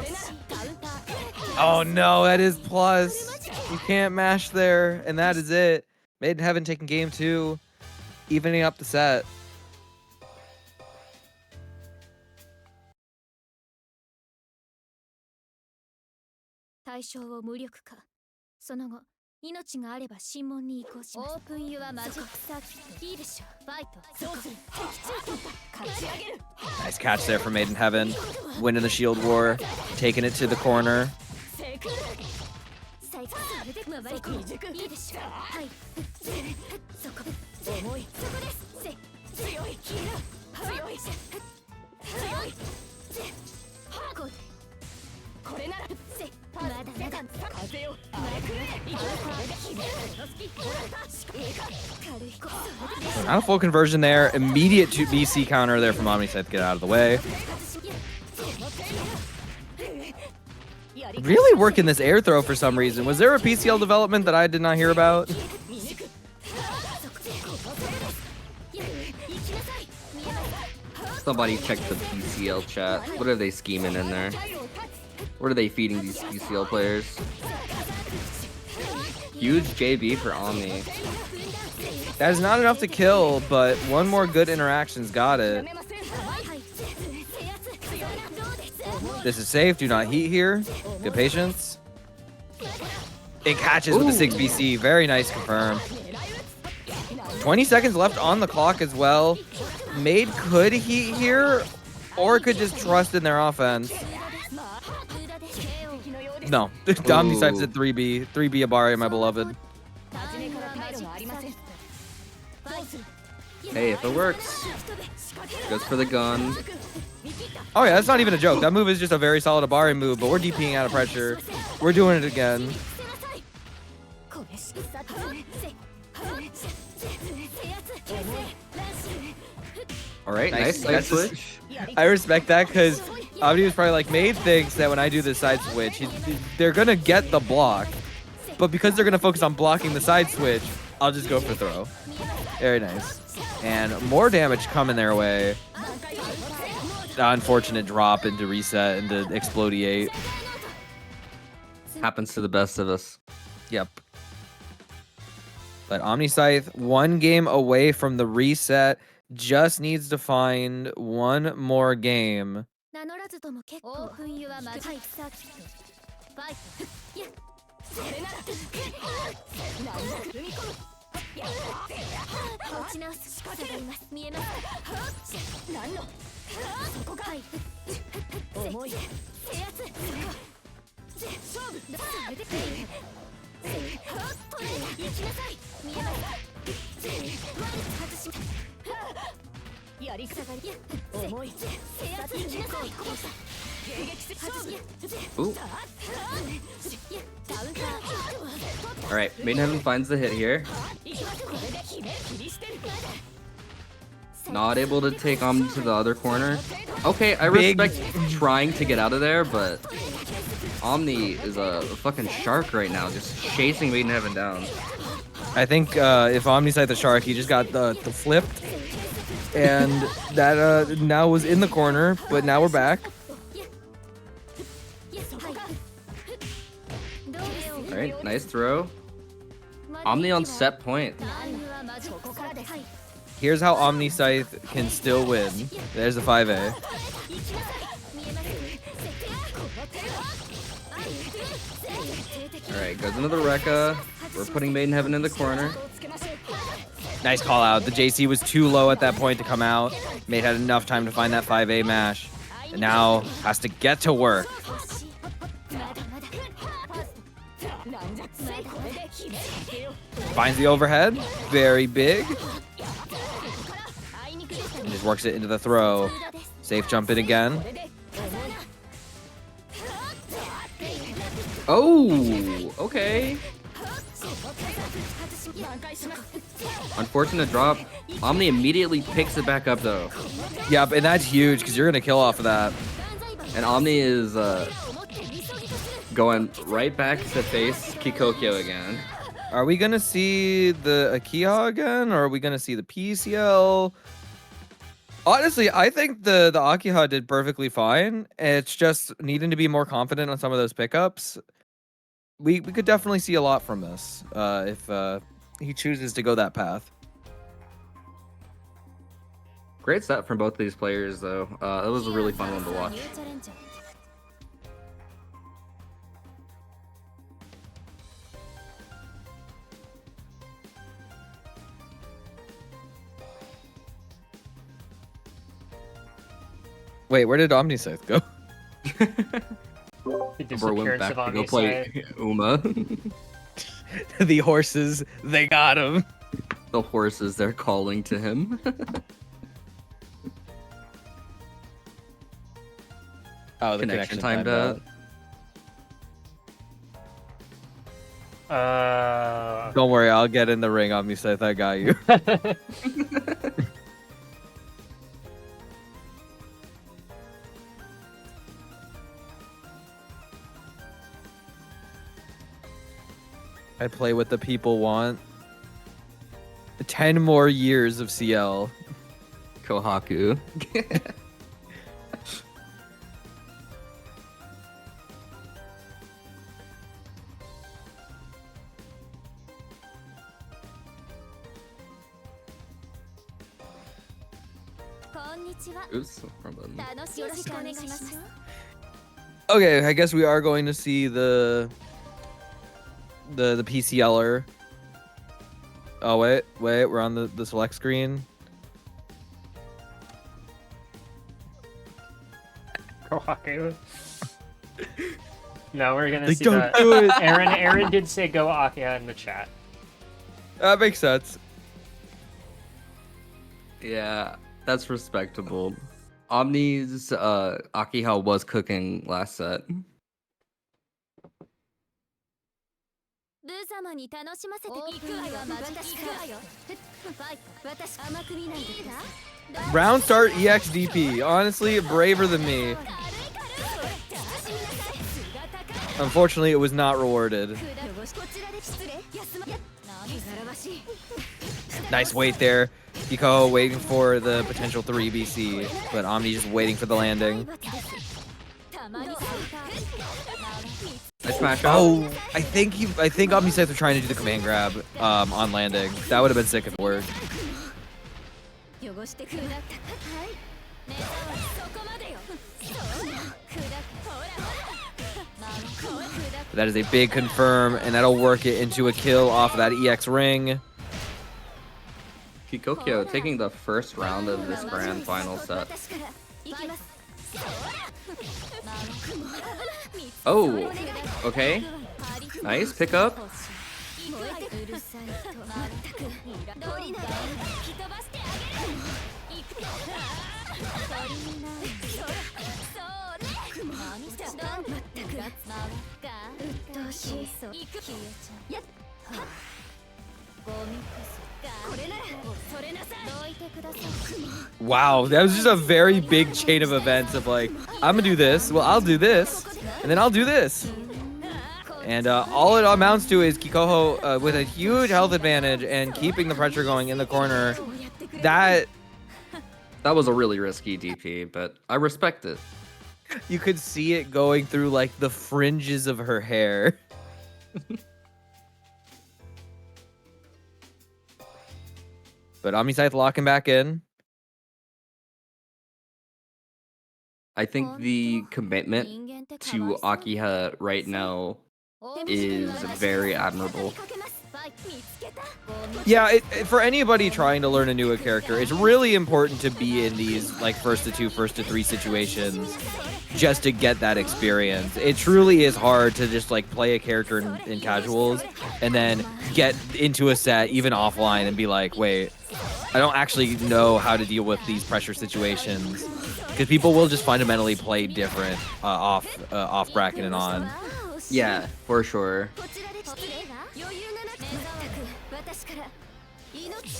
Oh no, that is plus. You can't mash there, and that is it. Made in Heaven taking game 2, evening up the set. Nice catch there from Made in Heaven. Winning the Shield War, taking it to the corner. Not a full conversion there. Immediate to BC counter there from Omni Scythe. Get out of the way. Really working this air throw for some reason. Was there a PCL development that I did not hear about? Somebody check the PCL chat. What are they scheming in there? What are they feeding these PCL players? Huge JB for Omni. That is not enough to kill, but one more good interaction's got it. This is safe. Do not heat here. Good patience. It catches with the 6BC. Very nice confirm. 20 seconds left on the clock as well. Made could heat here, or could just trust in their offense. No, Omni Scythe's at 3B. 3B Abari, my beloved. Hey, if it works, goes for the gun. Oh yeah, that's not even a joke. That move is just a very solid Abari move, but we're DPing out of pressure. We're doing it again. All right, nice side switch. I respect that because Omni was probably like, Made thinks that when I do the side switch, they're going to get the block. But because they're going to focus on blocking the side switch, I'll just go for throw. Very nice. And more damage coming their way. Unfortunate drop into reset into Explodiate. Happens to the best of us. Yep. But Omni Scythe, 1 game away from the reset. Just needs to find one more game. Ooh. All right, Made in Heaven finds the hit here. Not able to take Omni to the other corner. Okay, I respect trying to get out of there, but Omni is a fucking shark right now, just chasing Made in Heaven down. I think if Omni Scythe the shark, he just got the flipped. And that now was in the corner, but now we're back. All right, nice throw. Omni on set point. Here's how Omni Scythe can still win. There's a 5A. All right, goes into the Rekka. We're putting Made in Heaven in the corner. Nice call out. The JC was too low at that point to come out. Made had enough time to find that 5A mash. And now has to get to work. Finds the overhead. Very big. And just works it into the throw. Safe jump in again. Oh, okay. Unfortunate drop. Omni immediately picks it back up though. Yep, and that's huge because you're gonna kill off of that. And Omni is going right back to face Kikokyo again. Are we gonna see the Akiha again, or are we gonna see the PCL? Honestly, I think the Akiha did perfectly fine. It's just needing to be more confident on some of those pickups. We could definitely see a lot from this if he chooses to go that path. Great set from both these players though. It was a really fun one to watch. Wait, where did Omniscythe go? The Bro went disappearance back of to go Omniscythe. play Uma. The horses, they got him. The horses, they're calling to him. Oh, the Connection connection timed timed out. out. Don't worry, I'll get in the ring, Omniscythe. I got you. I play what the people want. 10 more years of CL. Kohaku. Oops, wrong button. Okay, I guess we are going to see the PCLer. Oh wait, we're on the select screen. Kohaku. No, we're gonna Like, see don't that. do it. Aaron did say go Akia in the chat. That makes sense. Yeah, that's respectable. Omni's Akiha was cooking last set. Round start EXDP. Honestly, braver than me. Unfortunately, it was not rewarded. Nice wait there. Hiko waiting for the potential 3 BC, but Omni just waiting for the landing. Nice smash out. Oh, I think Omniscythe was trying to do the command grab on landing. That would have been sick if it worked. That is a big confirm, and that'll work it into a kill off of that EX ring. Kikokyo taking the first round of this grand final set. Oh, okay. Nice pickup. Wow, that was just a very big chain of events of like, I'm gonna do this, well, I'll do this, and then I'll do this. And all it amounts to is Kikoho with a huge health advantage and keeping the pressure going in the corner. That was a really risky DP, but I respect it. you could see it going through like the fringes of her hair. But Omniscythe locking back in. I think the commitment to Akiha right now is very admirable. Yeah, for anybody trying to learn a newer character, it's really important to be in these like first to 2, first to 3 situations just to get that experience. It truly is hard to just like play a character in casuals and then get into a set even offline and be like, wait, I don't actually know how to deal with these pressure situations, because people will just fundamentally play different off bracket and on. Yeah, for sure.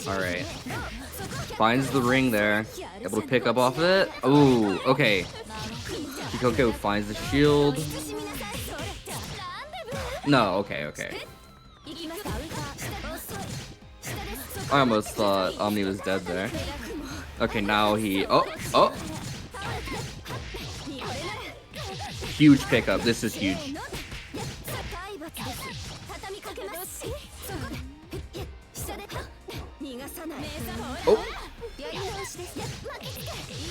Alright. Finds the ring there. Able to pick up off of it. Ooh, okay. Kikoko finds the shield. No, okay. I almost thought Omni was dead there. Okay, now he... Oh! Huge pickup. This is huge. Oh!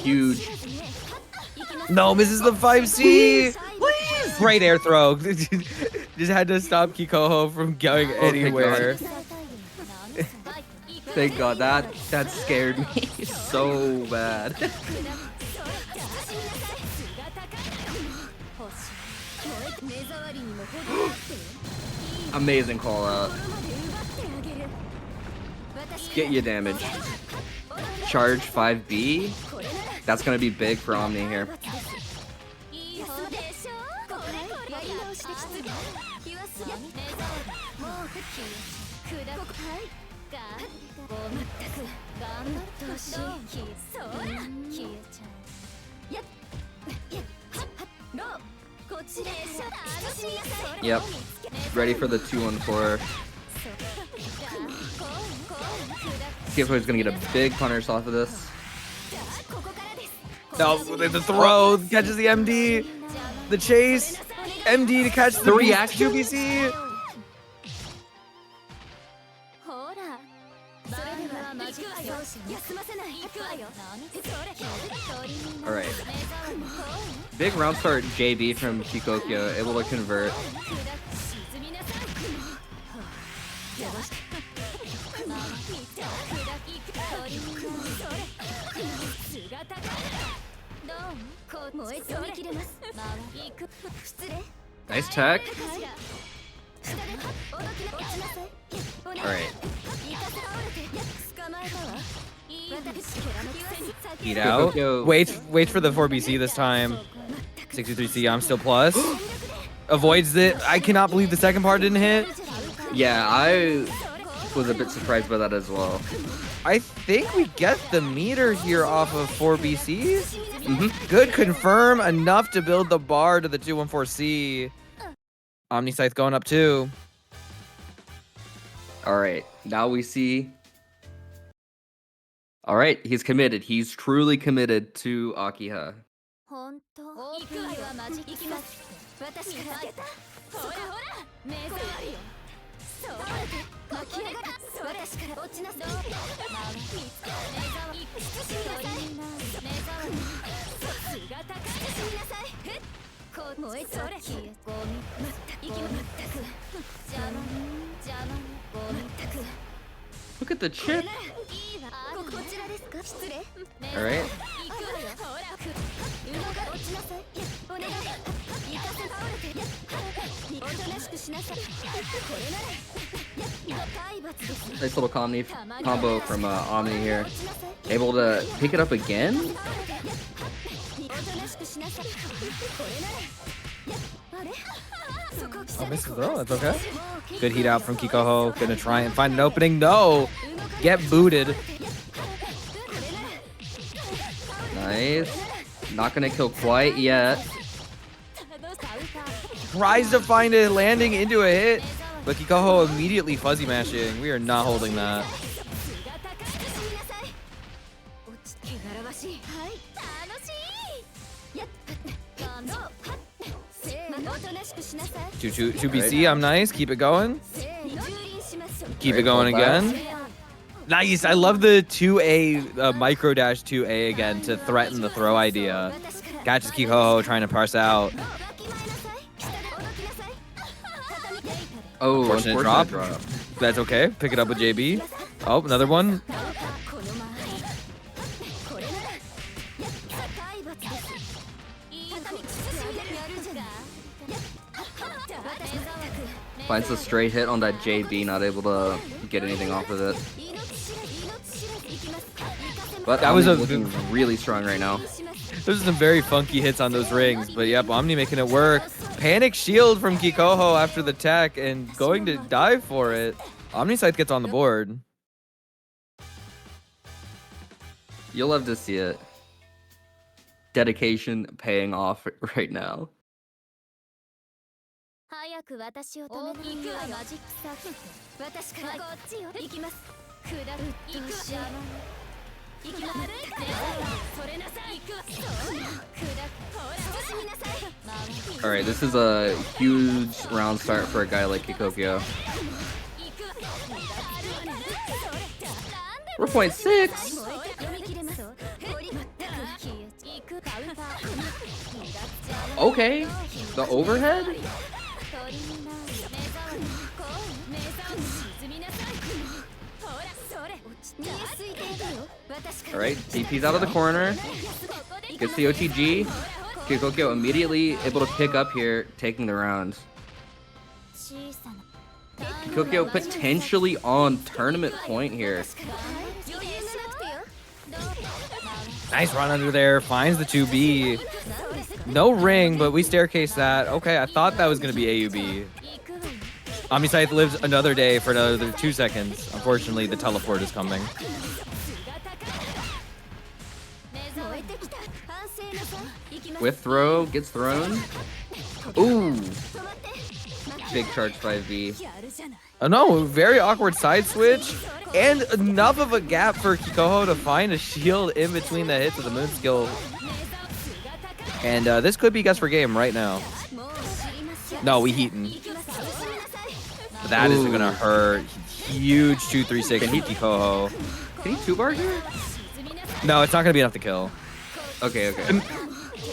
Huge. No, misses the 5C. Please. Great air throw. Just had to stop Kikoho from going anywhere. Thank God, that scared me so bad. Amazing call out. Get your damage. Charge 5B. That's gonna be big for Omni here. Yep. Ready for the 2-1-4. Kiko's gonna get a big punish off of this. No, the throw catches the MD. The chase. MD to catch the reaction. 2BC. Alright. Big round start JB from Kikokyo, able to convert. Nice tech. Alright. Eat out. Kikokyo. Wait for the 4BC this time. 63C, I'm still plus. Avoids it. I cannot believe the second part didn't hit. Yeah, I was a bit surprised by that as well. I think we get the meter here off of 4BC. Mm-hmm. Good confirm, enough to build the bar to the 214C. Omni Scythe going up too. Alright, now we see... Alright, he's committed. He's truly committed to Akiha. Look at the chip. Alright. Nice little combo from Omni here. Able to pick it up again? Oh, missed the throw. That's okay. Good heat out from Kikoho. Gonna try and find an opening. No! Get booted. Nice. Not gonna kill quite yet. Tries to find a landing into a hit, but Kikoho immediately fuzzy mashing. We are not holding that. Two BC, I'm nice. Keep it going. Keep it going again. Nice. I love the 2A micro dash 2A again to threaten the throw idea. Catches Kikoho trying to parse out. Oh, Unfortunate drop. That's okay. Pick it up with JB. Oh, another one. Finds a straight hit on that JB, not able to get anything off of it. But That was Omni's looking really strong right now. Those are some very funky hits on those rings, but yep, Omni making it work. Panic shield from Kikoho after the tech and going to dive for it. Omni Scythe gets on the board. You'll love to see it. Dedication paying off right now. 早く私を止めるにはマジックサーキット。私からこっちよ。行きます。下る。行くし。行きます。それなさい。行く。そう。下る。ほら。進みなさい。 Alright, this is a huge round start for a guy like Kikokyo. 4.6! Okay, the overhead? Alright, DP's out of the corner. Gets the OTG. Kikokyo immediately able to pick up here, taking the round. Kikokyo potentially on tournament point here. Nice run under there. Finds the 2B. No ring, but we staircase that. Okay, I thought that was going to be AUB. Omniscythe lives another day for another 2 seconds. Unfortunately, the teleport is coming. With throw, gets thrown. Ooh! Big charge 5V. Oh no, very awkward side switch. And enough of a gap for Kikoho to find a shield in between the hits of the moon skill. And this could be guess for game right now. No, we heatin'. But that is gonna hurt. Huge 2-3-6 from Kikoho. Can he 2-bar here? No, it's not gonna be enough to kill. Okay, okay.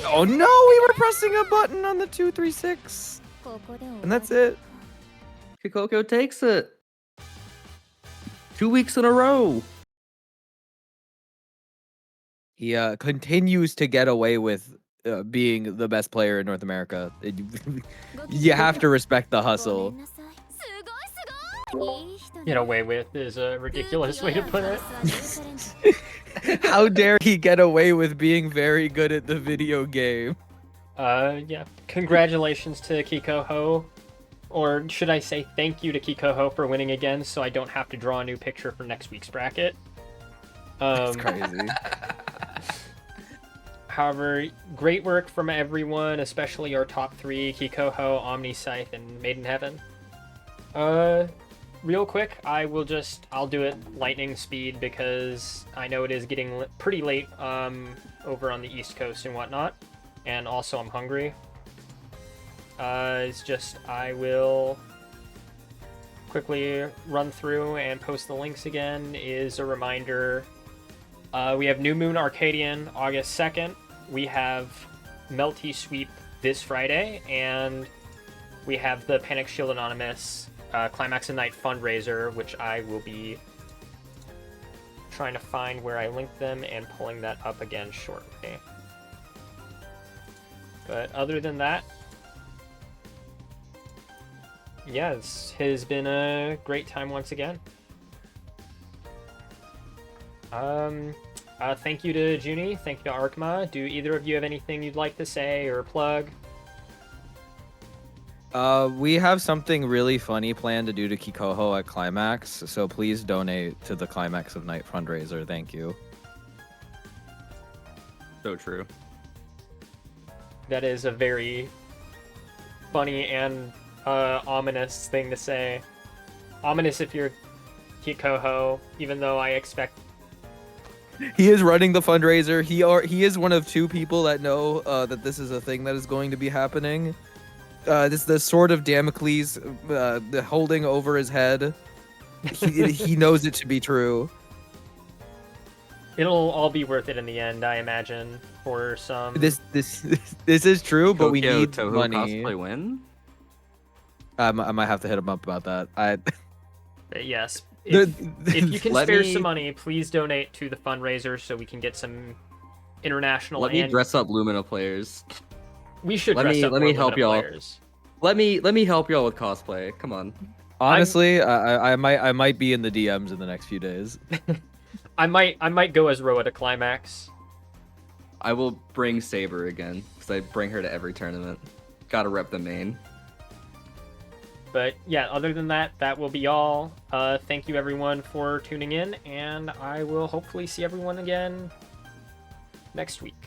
Oh no, we were pressing a button on the 2-3-6. And that's it. Kikokyo takes it. 2 weeks in a row. He continues to get away with being the best player in North America. You have to respect the hustle. Get away with is a ridiculous way to put it. How dare he get away with being very good at the video game? Yeah. Congratulations to Kikoho. Or should I say thank you to Kikoho for winning again so I don't have to draw a new picture for next week's bracket. That's crazy. However, great work from everyone, especially our top three, Kikoho, Omniscythe, and Maiden Heaven. Real quick, I'll do it lightning speed because I know it is getting pretty late over on the East Coast and whatnot. And also I'm hungry. I will quickly run through and post the links again. Is a reminder, we have New Moon Arcadian August 2nd. We have Melty Sweep this Friday, and we have the Panic Shield Anonymous Climax of Night fundraiser, which I will be trying to find where I linked them and pulling that up again shortly. But other than that, yeah, it has been a great time once again. Thank you to Junie, thank you to Arkma. Do either of you have anything you'd like to say or plug? We have something really funny planned to do to Kikoho at Climax, so please donate to the Climax of Night fundraiser. Thank you. So true. That is a very funny and ominous thing to say. Ominous if you're Kikoho, even though I expect... He is running the fundraiser. He is one of 2 people that know that this is a thing that is going to be happening. This the sword of Damocles the holding over his head. He knows it to be true. It'll all be worth it in the end, I imagine, for some... This is true, but we Tokyo need Toho money. cosplay win? I might have to hit him up about that. Yes. If you can Let spare me- some money, please donate to the fundraiser so we can get some international Let me and... dress up Lumina players. We should let dress me- up let more me help Lumina y'all. players. Let me help y'all with cosplay. Come on. Honestly, I might be in the DMs in the next few days. I might go as Roa to Climax. I will bring Saber again because I bring her to every tournament. Gotta rep the main. But yeah, other than that, that will be all. Thank you everyone for tuning in, and I will hopefully see everyone again next week.